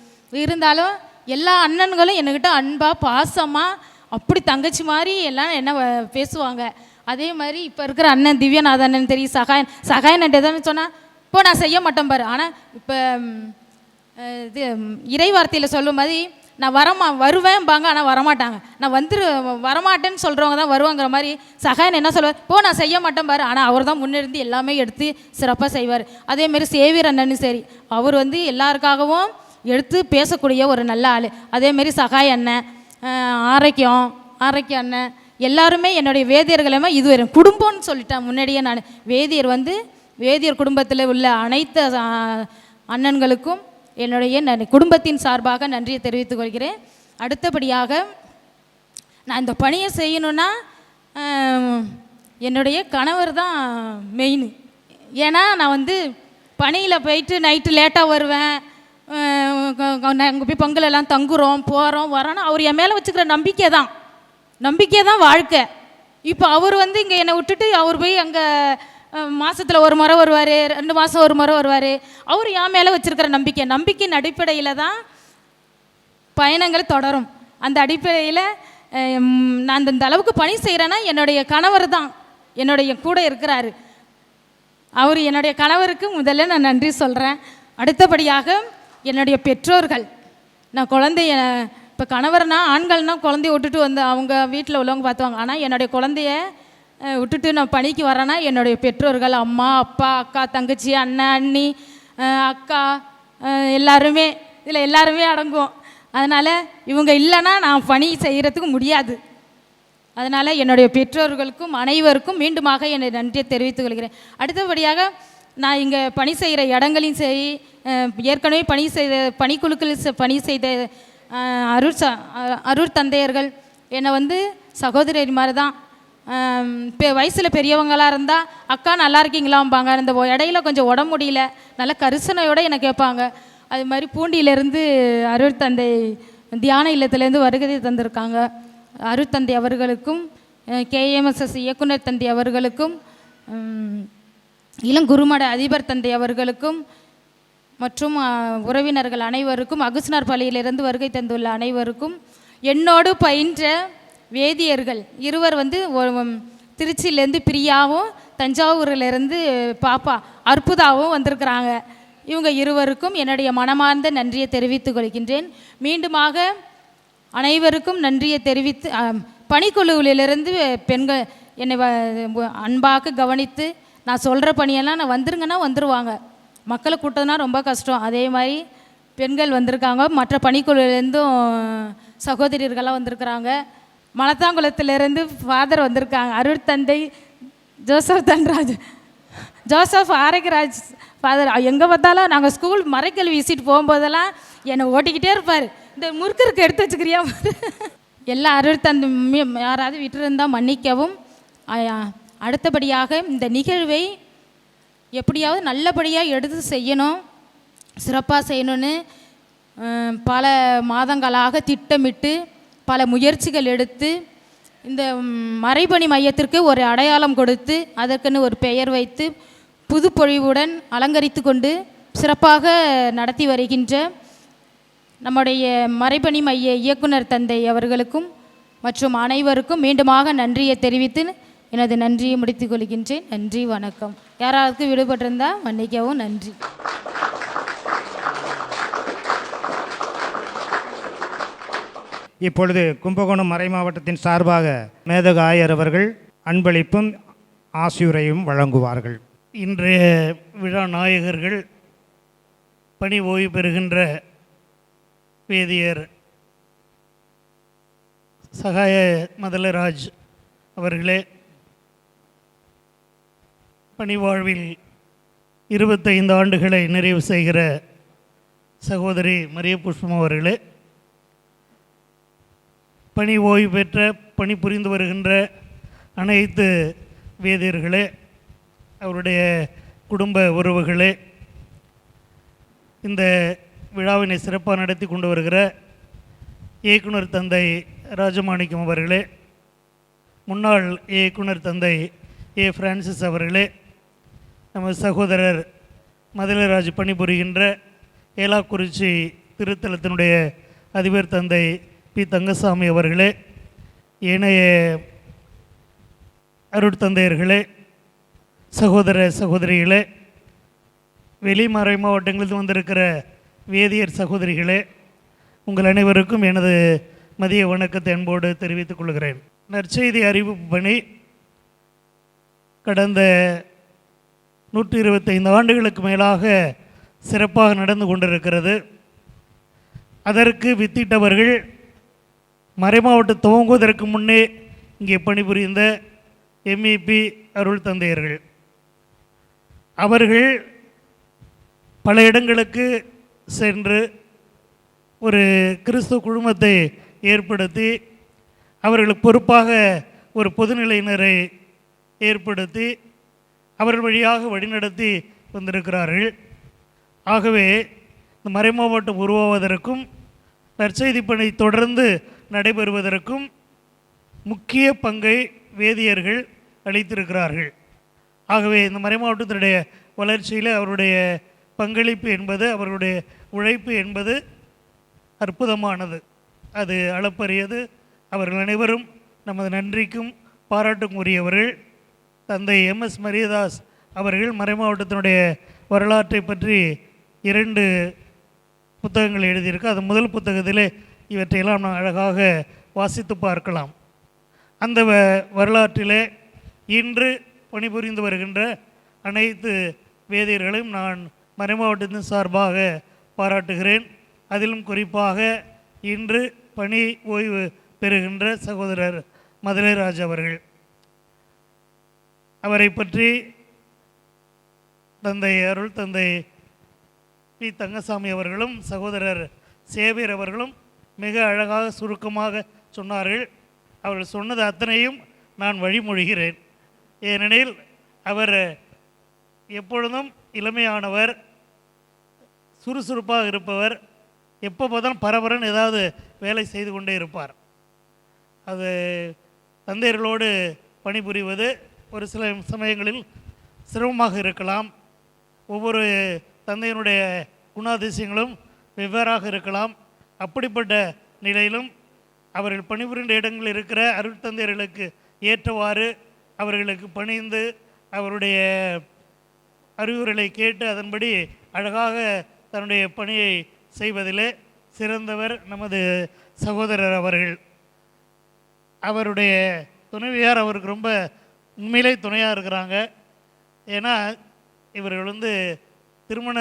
S9: இருந்தாலும் எல்லா அண்ணன்களும் என்கிட்ட அன்பாக பாசமாக அப்படி தங்கச்சி மாதிரி எல்லாம் என்ன பேசுவாங்க. அதே மாதிரி இப்போ இருக்கிற அண்ணன் திவ்யநாத அண்ணன் தெரியும், சகாயன் எதானு சொன்னால் இப்போ நான் செய்ய மாட்டேன் பாரு. ஆனால் இப்போ இது இறை வார்த்தையில் சொல்லும் மாதிரி நான் வருவேன்பாங்க, ஆனால் வரமாட்டாங்க. நான் வரமாட்டேன்னு சொல்கிறவங்க தான் வருவாங்கிற மாதிரி சகாயன் என்ன சொல்லுவார், இப்போ நான் செய்ய மாட்டேன் பாரு. ஆனால் அவர் தான் முன்னிருந்து எல்லாமே எடுத்து சிறப்பாக செய்வார். அதேமாரி சேவியர் அண்ணனும் சரி, அவர் வந்து எல்லாருக்காகவும் எடுத்து பேசக்கூடிய ஒரு நல்ல ஆள். அதேமாரி சகாய அண்ணன், ஆரோக்கியம் அண்ணன், எல்லாருமே என்னுடைய வேதியர்களுமே இது வரும் குடும்பம்னு சொல்லிட்டேன் முன்னாடியே. நான் வேதியர் குடும்பத்தில் உள்ள அனைத்து அண்ணன்களுக்கும் என்னுடைய குடும்பத்தின் சார்பாக நன்றியை தெரிவித்துக் கொள்கிறேன். அடுத்தபடியாக நான் இந்த பணியை செய்யணுன்னா என்னுடைய கணவர் தான் மெயின். ஏன்னா நான் வந்து பணியில் போயிட்டு நைட்டு லேட்டாக வருவேன், அங்கே போய் பொங்கலெல்லாம் தங்குறோம், போகிறோம் வரோன்னா அவர் என் மேலே வச்சுக்கிற நம்பிக்கை தான் வாழ்க்கை. இப்போ அவர் வந்து இங்கே என்னை விட்டுட்டு அவர் போய் அங்கே மாதத்தில் ஒரு முறை வருவார், 2 மாதம் ஒரு முறை வருவார். அவர் என் மேலே வச்சுருக்கிற நம்பிக்கையின் அடிப்படையில் தான் பயணங்கள் தொடரும். அந்த அடிப்படையில் நான் இந்த அளவுக்கு பணி செய்கிறேன்னா என்னுடைய கணவர் தான் என்னுடைய கூட இருக்கிறாரு. அவர் என்னுடைய கணவருக்கு முதல்ல நான் நன்றி சொல்கிறேன். அடுத்தபடியாக என்னுடைய பெற்றோர்கள். நான் குழந்தைய இப்போ கணவர்னா ஆண்கள்னால் குழந்தைய விட்டுட்டு வந்து அவங்க வீட்டில் உள்ளவங்க பார்த்துவாங்க. ஆனால் என்னுடைய குழந்தைய விட்டுட்டு நான் பணிக்கு வரேன்னா என்னுடைய பெற்றோர்கள், அம்மா, அப்பா, அக்கா, தங்கச்சி, அண்ணன், அண்ணி, அக்கா, எல்லாருமே இதில் எல்லாருமே அடங்குவோம். அதனால் இவங்க இல்லைன்னா நான் பணி செய்கிறதுக்கு முடியாது. அதனால் என்னுடைய பெற்றோர்களுக்கும் அனைவருக்கும் மீண்டுமாக என்னை நன்றியை தெரிவித்துக் கொள்கிறேன். அடுத்தபடியாக நான் இங்கே பணி செய்கிற இடங்களையும் சரி, ஏற்கனவே பணிக்குழுக்களில் பணி செய்த அருள் தந்தையர்கள் என்னை வந்து சகோதரி மாதிரி தான். வயசில் பெரியவங்களாக இருந்தால் அக்கா நல்லா இருக்கீங்களாம்பாங்க. அந்த இடையில கொஞ்சம் உடம்பு முடியல, நல்லா கரிசனையோடு என்னை கேட்பாங்க. அது மாதிரி பூண்டியிலேருந்து அருள் தந்தை தியான இல்லத்திலேருந்து வருகை தந்திருக்காங்க. அருட்தந்தை அவர்களுக்கும், KMSS இயக்குனர் தந்தை அவர்களுக்கும், இளங்குருமட அதிபர் தந்தை அவர்களுக்கும் மற்றும் உறவினர்கள் அனைவருக்கும், அகுஸ்னார் பள்ளியிலிருந்து வருகை தந்துள்ள அனைவருக்கும், என்னோடு பயின்ற வேதியர்கள் இருவர் வந்து திருச்சியிலேருந்து பிரியாவும், தஞ்சாவூரிலேருந்து பாப்பா அற்புதாவும் வந்திருக்கிறாங்க. இவங்க இருவருக்கும் என்னுடைய மனமார்ந்த நன்றியை தெரிவித்துக் கொள்கின்றேன். மீண்டுமாக அனைவருக்கும் நன்றியை தெரிவித்து, பணிக்குழுவிலிருந்து பெண்கள் என்னை அன்பாக கவனித்து நான் சொல்கிற பணியெல்லாம் நான் வந்துருங்கன்னா வந்துடுவாங்க. மக்களை கூட்டம்னா ரொம்ப கஷ்டம். அதே மாதிரி பெண்கள் வந்திருக்காங்க. மற்ற பணிக்குழுவிலேருந்தும் சகோதரியர்கள்லாம் வந்திருக்கிறாங்க. மலத்தாங்குளத்திலேருந்து ஃபாதர் வந்திருக்காங்க. அருட்தந்தை ஜோசப் ஆரோக்கியராஜ் ஃபாதர். எங்கே பார்த்தாலும் நாங்கள் ஸ்கூல் மறைக்கல்வி விசிட் போகும்போதெல்லாம் என்னை ஓட்டிக்கிட்டே இருப்பார். இந்த முறுக்கு எடுத்து வச்சுக்கிறியா எல்லா அருட்தந்தை யாராவது விட்டுருந்தால் மன்னிக்கவும். அடுத்தபடியாக இந்த நிகழ்வை எப்படியாவது நல்லபடியாக எடுத்து செய்யணும், சிறப்பாக செய்யணும்னு பல மாதங்களாக திட்டமிட்டு பல முயற்சிகள் எடுத்து இந்த மறைபணி மையத்திற்கு ஒரு அடையாளம் கொடுத்து அதற்குன்னு ஒரு பெயர் வைத்து புதுப்பொழிவுடன் அலங்கரித்து கொண்டு சிறப்பாக நடத்தி வருகின்ற நம்முடைய மறைபணி மைய இயக்குனர் தந்தை அவர்களுக்கும் மற்றும் அனைவருக்கும் மீண்டுமாக நன்றியை தெரிவித்து எனது நன்றியை முடித்துக் கொள்கின்றேன். நன்றி, வணக்கம். யாராவது விடுபட்டிருந்தால் மன்னிக்கவும். நன்றி.
S2: இப்பொழுது கும்பகோணம் மறை மாவட்டத்தின் சார்பாக மேதக ஆயர் அவர்கள் அன்பளிப்பும் ஆசியுரையும் வழங்குவார்கள்.
S10: இன்றைய விழா நாயகர்கள் பணி ஓய்வு பெறுகின்ற வேதியர் சகாய மதலராஜ் அவர்களே, பணி வாழ்வில் 25 ஆண்டுகளை நிறைவு செய்கிற சகோதரி மரிய புஷ்பம் அவர்களே, பணி ஓய்வு பெற்ற பணி புரிந்து வருகின்ற அனைத்து வேதியர்களே, அவருடைய குடும்ப உறவுகளே, இந்த விழாவினை சிறப்பாக நடத்தி கொண்டு வருகிற இயக்குனர் தந்தை ராஜமாணிக்கம் அவர்களே, முன்னாள் இயக்குனர் தந்தை ஃப்ரான்சிஸ் அவர்களே, நம்ம சகோதரர் மதலராஜ் பணிபுரிகின்ற ஏலாக்குறிச்சி திருத்தலத்தினுடைய அதிபர் தந்தை பி தங்கசாமி அவர்களே, ஏனைய அருட்தந்தையர்களே, சகோதர சகோதரிகளே, வெளிமறை மாவட்டங்களில் வந்திருக்கிற வேதியர் சகோதரிகளே, உங்கள் அனைவருக்கும் எனது மதிய வணக்கத்தை அன்போடு தெரிவித்துக் கொள்கிறேன். நற்செய்தி அறிவிப்பு பணி கடந்த 125 ஆண்டுகளுக்கு மேலாக சிறப்பாக நடந்து கொண்டிருக்கிறது. அதற்கு வித்திட்டவர்கள் மறைமாவட்டம் துவங்குவதற்கு முன்னே இங்கே பணிபுரிந்த MEP அருள் தந்தையர்கள். அவர்கள் பல இடங்களுக்கு சென்று ஒரு கிறிஸ்துவ குழுமத்தை ஏற்படுத்தி அவர்களுக்கு பொறுப்பாக ஒரு பொதுநிலையினரை ஏற்படுத்தி அவர்கள் வழியாக வழிநடத்தி வந்திருக்கிறார்கள். ஆகவே இந்த மறைமாவட்டம் உருவாவதற்கும் நற்செய்தி பணி தொடர்ந்து நடைபெறுவதற்கும் முக்கிய பங்கை வேதியர்கள் அளித்திருக்கிறார்கள். ஆகவே இந்த மறைமாவட்டத்தினுடைய வளர்ச்சியில் அவருடைய பங்களிப்பு என்பது, அவருடைய உழைப்பு என்பது அற்புதமானது, அது அளப்பரியது. அவர்கள் அனைவரும் நமது நன்றிக்கும் பாராட்டுக்கும் உரியவர்கள். தந்தை எம்எஸ் மரியதாஸ் அவர்கள் மறைமாவட்டத்தினுடைய வரலாற்றை பற்றி 2 புத்தகங்கள் எழுதியிருக்கு. அது முதல் புத்தகத்திலே இவற்றையெல்லாம் நாம் அழகாக வாசித்து பார்க்கலாம். அந்த வரலாற்றிலே இன்று பணிபுரிந்து வருகின்ற அனைத்து வேதியர்களையும் நான் மறைமாவட்டத்தின் சார்பாக பாராட்டுகிறேன். அதிலும் குறிப்பாக இன்று பணி ஓய்வு பெறுகின்ற சகோதரர் மதுரைராஜ் அவர்கள், அவரை பற்றி தந்தை அருள் தந்தை பி தங்கசாமி அவர்களும் சகோதரர் சேவியர் அவர்களும் மிக அழகாக சுருக்கமாக சொன்னார்கள். அவர்கள் சொன்னது அத்தனையும் நான் வழிமொழிகிறேன். ஏனெனில் அவர் எப்பொழுதும் இளமையானவர், சுறுசுறுப்பாக இருப்பவர், எப்போ பார்த்தாலும் பரபரன்னு ஏதாவது வேலை செய்து கொண்டே இருப்பார். அது தந்தையர்களோடு பணிபுரிவது ஒரு சில சமயங்களில் சிரமமாக இருக்கலாம். ஒவ்வொரு தந்தையினுடைய குணாதிசயங்களும் வெவ்வேறாக இருக்கலாம். அப்படிப்பட்ட நிலையிலும் அவர்கள் பணிபுரிந்த இடங்களில் இருக்கிற அருட்தந்தையர்களுக்கு ஏற்றவாறு அவர்களுக்கு பணிந்து அவருடைய அறிவுரைகளை கேட்டு அதன்படி அழகாக தன்னுடைய பணியை செய்வதிலே சிறந்தவர் நமது சகோதரர் அவர்கள். அவருடைய துணைவியார் அவருக்கு ரொம்ப உண்மையிலே துணையாக இருக்கிறாங்க. ஏன்னா இவர்கள் திருமண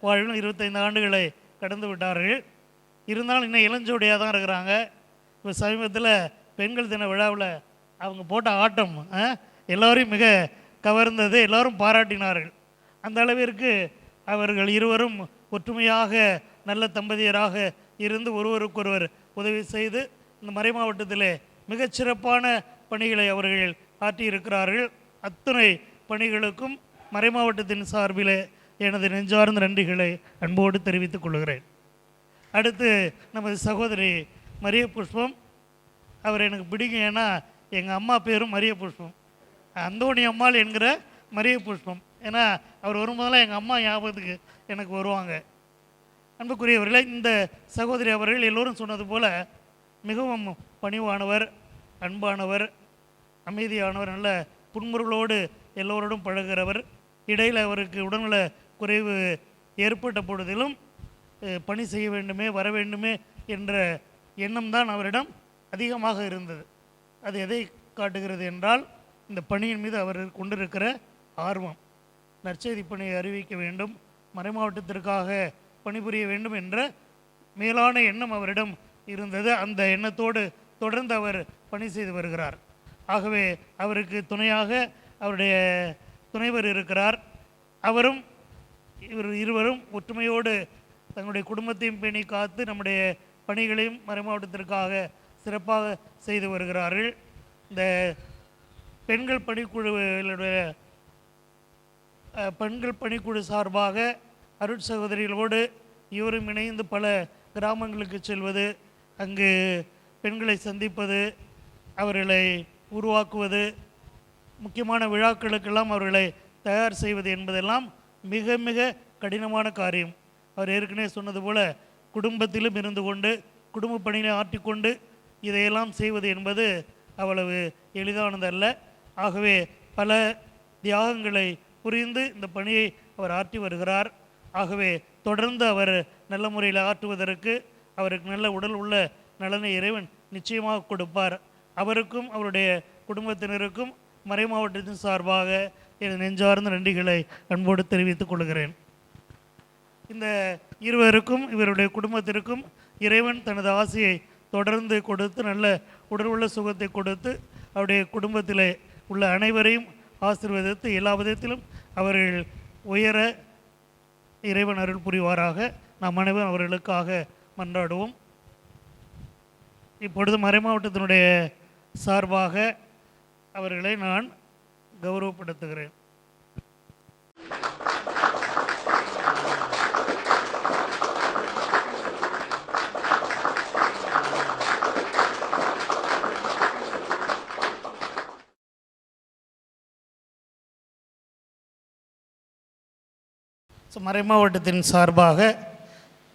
S10: வாழ்விலும் 25 ஆண்டுகளை கடந்து விட்டார்கள். இருந்தாலும் இன்னும் இளஞ்சோடியாக தான் இருக்கிறாங்க. இப்போ சமீபத்தில் பெண்கள் தின விழாவில் அவங்க போட்ட ஆட்டம் எல்லோரையும் மிக கவர்ந்தது, எல்லோரும் பாராட்டினார்கள். அந்த அளவிற்கு அவர்கள் இருவரும் ஒற்றுமையாக நல்ல தம்பதியராக இருந்து ஒருவருக்கொருவர் உதவி செய்து இந்த மறைமாவட்டத்தில் மிகச்சிறப்பான பணிகளை அவர்கள் ஆற்றியிருக்கிறார்கள். அத்தனை பணிகளுக்கும் மறைமாவட்டத்தின் சார்பில் எனது நெஞ்சார்ந்த நன்றிகளை அன்போடு தெரிவித்துக் கொள்கிறேன். அடுத்து நமது சகோதரி மரிய புஷ்பம், அவர் எனக்கு பிடிக்கும். ஏன்னா எங்கள் அம்மா பேரும் மரிய புஷ்பம், அந்தோணி அம்மாள் என்கிற மரிய புஷ்பம். ஏன்னா அவர் வரும்போதெல்லாம் எங்கள் அம்மா ஞாபகத்துக்கு எனக்கு வருவாங்க. அன்புக்குரியவர்களே, இந்த சகோதரி அவர்கள் எல்லோரும் சொன்னது போல் மிகவும் பணிவானவர், அன்பானவர், அமைதியானவர், நல்ல புன்முறுவலோடு எல்லோரோடும் பழகிறவர். இடையில் அவருக்கு உடல்நல குறைவு ஏற்பட்ட பொழுதிலும் பணி செய்ய வேண்டுமே, வர வேண்டுமே என்ற எண்ணம் தான் அவரிடம் அதிகமாக இருந்தது. அது எதை காட்டுகிறது என்றால் இந்த பணியின் மீது அவர் கொண்டிருக்கிற ஆர்வம். நற்செய்தி பணியை அறிவிக்க வேண்டும், மறைமாவட்டத்திற்காக பணிபுரிய வேண்டும் என்ற மேலான எண்ணம் அவரிடம் இருந்தது. அந்த எண்ணத்தோடு தொடர்ந்து அவர் பணி செய்து வருகிறார். ஆகவே அவருக்கு துணையாக அவருடைய துணைவர் இருக்கிறார். அவரும் இருவரும் ஒற்றுமையோடு தங்களுடைய குடும்பத்தையும் பேணி காத்து நம்முடைய பணிகளையும் மறைமாவட்டத்திற்காக சிறப்பாக செய்து வருகிறார்கள். இந்த பெண்கள் பணிக்குழு சார்பாக அருட்சகோதரிகளோடு இவரும் இணைந்து பல கிராமங்களுக்கு செல்வது, அங்கு பெண்களை சந்திப்பது, அவர்களை உருவாக்குவது, முக்கியமான விழாக்களுக்கெல்லாம் அவர்களை தயார் செய்வது என்பதெல்லாம் மிக மிக கடினமான காரியம். அவர் ஏற்கனவே சொன்னது போல் குடும்பத்திலும் இருந்து கொண்டு குடும்ப பணியை ஆற்றிக்கொண்டு இதையெல்லாம் செய்வது என்பது அவ்வளவு எளிதானதல்ல. ஆகவே பல தியாகங்களை புரிந்து இந்த பணியை அவர் ஆற்றி வருகிறார். ஆகவே தொடர்ந்து அவர் நல்ல முறையில் ஆற்றுவதற்கு அவருக்கு நல்ல உடல் உள்ள நலனை இறைவன் நிச்சயமாக கொடுப்பார். அவருக்கும் அவருடைய குடும்பத்தினருக்கும் மறைமாவட்டத்தின் சார்பாக எனது நெஞ்சார்ந்த நன்றிகளை அன்போடு தெரிவித்துக் கொள்கிறேன். இந்த இருவருக்கும் இவருடைய குடும்பத்திற்கும் இறைவன் தனது ஆசையை தொடர்ந்து கொடுத்து நல்ல உடல் உள்ள சுகத்தை கொடுத்து அவருடைய குடும்பத்தில் உள்ள அனைவரையும் ஆசீர்வதித்து எல்லா விதத்திலும் அவர்கள் உயர இறைவன் அருள் புரிவாராக. நாம் அனைவரும் அவர்களுக்காக மன்றாடுவோம். இப்பொழுது மறைமாவட்டத்தினுடைய சார்பாக அவர்களை நான் கௌரவப்படுத்துகிறேன். மறைமாவட்டத்தின் சார்பாக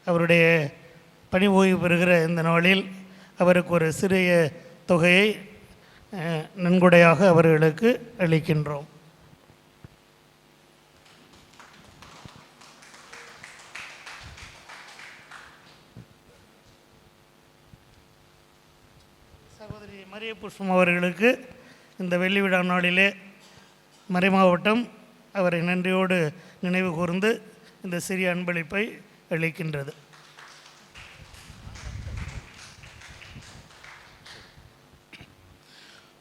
S10: அவருடைய பணி ஓய்வு பெறுகிற இந்த நாளில் அவருக்கு ஒரு சிறிய தொகையை நன்கொடையாக அவர்களுக்கு அளிக்கின்றோம். சகோதரி மரிய புஷ்பம் அவர்களுக்கு இந்த வெள்ளி விழா நாளிலே மறைமாவட்டம் அவரை நன்றியோடு நினைவு கூர்ந்து இந்த சிறிய அன்பளிப்பை அளிக்கின்றது.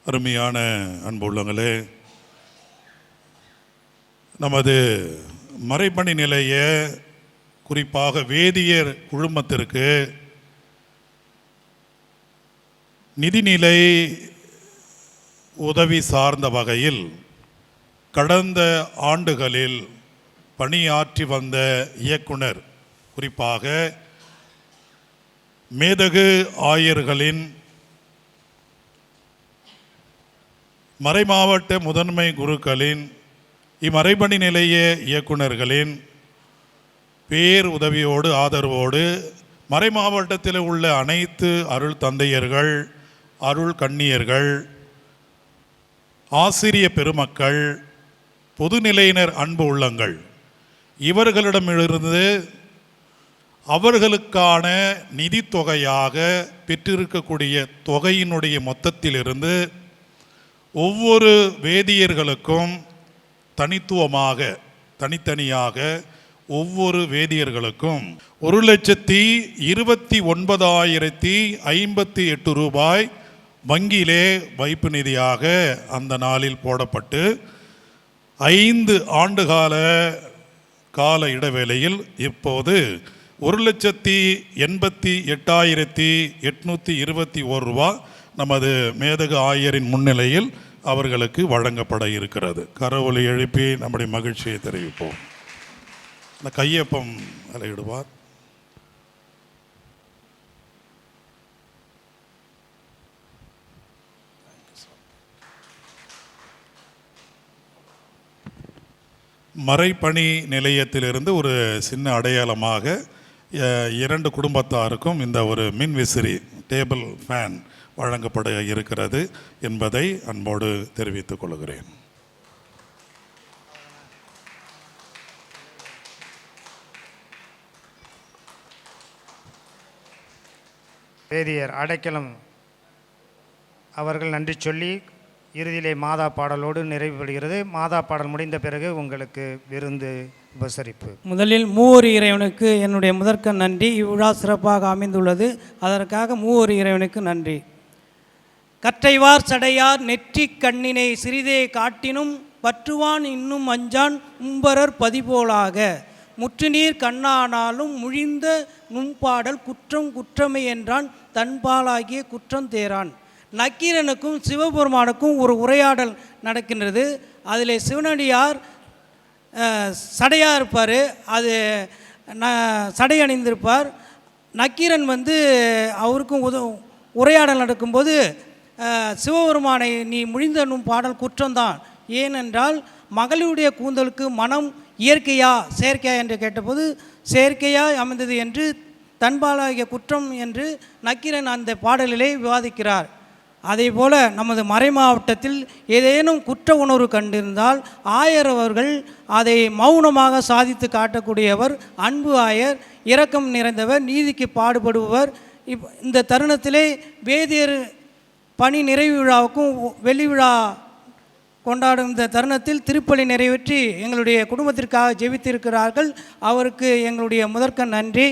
S11: அருமையான அன்பு உள்ளங்களே, நமது மறைபணி நிலைய குறிப்பாக வேதியர் குழுமத்திற்கு நிதிநிலை உதவி சார்ந்த வகையில் கடந்த ஆண்டுகளில் பணியாற்றி வந்த இயக்குனர், குறிப்பாக மேதகு ஆயர்களின் மறைமாவட்ட முதன்மை குருக்களின் இம்மறைபணி நிலைய இயக்குனர்களின் பேர் உதவியோடு ஆதரவோடு மறைமாவட்டத்தில் உள்ள அனைத்து அருள் தந்தையர்கள், அருள் கன்னியர்கள், ஆசிரிய பெருமக்கள், பொதுநிலையினர், அன்பு உள்ளங்கள் இவர்களிடமிருந்து அவர்களுக்கான நிதி தொகையாக பெற்றிருக்கக்கூடிய தொகையினுடைய மொத்தத்திலிருந்து ஒவ்வொரு வேதியர்களுக்கும் தனித்தனியாக ஒவ்வொரு வேதியர்களுக்கும் 1,29,058 ரூபாய் வங்கியிலே வைப்பு நிதியாக அந்த நாளில் போடப்பட்டு 5 ஆண்டுகால கால இடைவேளையில் இப்போது 1,88,821 ரூபா நமது மேதகு ஆயரின் முன்னிலையில் அவர்களுக்கு வழங்கப்பட இருக்கிறது. கரவொலி எழுப்பி நம்முடைய மகிழ்ச்சியை தெரிவிப்போம். அந்த கையொப்பம் அலையிடுவார். மறைப்பணி நிலையத்திலிருந்து ஒரு சின்ன அடையாளமாக 2 குடும்பத்தாருக்கும் இந்த ஒரு மின் விசிறி டேபிள் ஃபேன் வழங்கப்பட இருக்கிறது என்பதை அன்போடு தெரிவித்துக் கொள்கிறேன்.
S2: வேதியர் அடைக்கலம் அவர்கள் நன்றி சொல்லி இறுதியிலே மாதா பாடலோடு நிறைவு பெறுகிறது. மாதா பாடல் முடிந்த பிறகு உங்களுக்கு விருந்து உபசரிப்பு.
S12: முதலில் மூவொரு இறைவனுக்கு என்னுடைய முதற்க நன்றி. இவ்விழா சிறப்பாக அமைந்துள்ளது, அதற்காக மூவொரு இறைவனுக்கு நன்றி. கற்றைவார் சடையார் நெற்றி கண்ணினை சிறிதே காட்டினும் பற்றுவான் இன்னும் அஞ்சான் உம்பரர் பதிபோலாக முற்றுநீர் கண்ணானாலும் முழிந்த நும்பாடல் குற்றம் குற்றமை என்றான் தன்பாலாகிய குற்றம் தேரான். நக்கீரனுக்கும் சிவபெருமானுக்கும் ஒரு உரையாடல் நடக்கின்றது. அதில் சிவனடியார் சடையாக இருப்பார், அது சடை அணிந்திருப்பார். நக்கீரன் அவருக்கும் உரையாடல் நடக்கும்போது சிவபெருமானை நீ முழிந்தனும் பாடல் குற்றம்தான், ஏனென்றால் மகளுடைய கூந்தலுக்கு மனம் இயற்கையா செயற்கையா என்று கேட்டபோது செயற்கையாக அமைந்தது என்று தன்பாலாகிய குற்றம் என்று நக்கீரன் அந்த பாடலிலே விவாதிக்கிறார். அதே போல் நமது மறைமாவட்டத்தில் ஏதேனும் குற்ற உணர்வு கண்டிருந்தால் ஆயர் அவர்கள் அதை மௌனமாக சாதித்து காட்டக்கூடியவர், அன்பு ஆயர், இரக்கம் நிறைந்தவர், நீதிக்கு பாடுபடுபவர். இந்த தருணத்திலே வேதியர் பணி நிறைவு விழாவுக்கும் வெள்ளி விழா கொண்டாடும் இந்த தருணத்தில் திருப்பலி நிறைவேற்றி எங்களுடைய குடும்பத்திற்காக ஜெபித்திருக்கிறார்கள். அவருக்கு எங்களுடைய முதற்க நன்றி.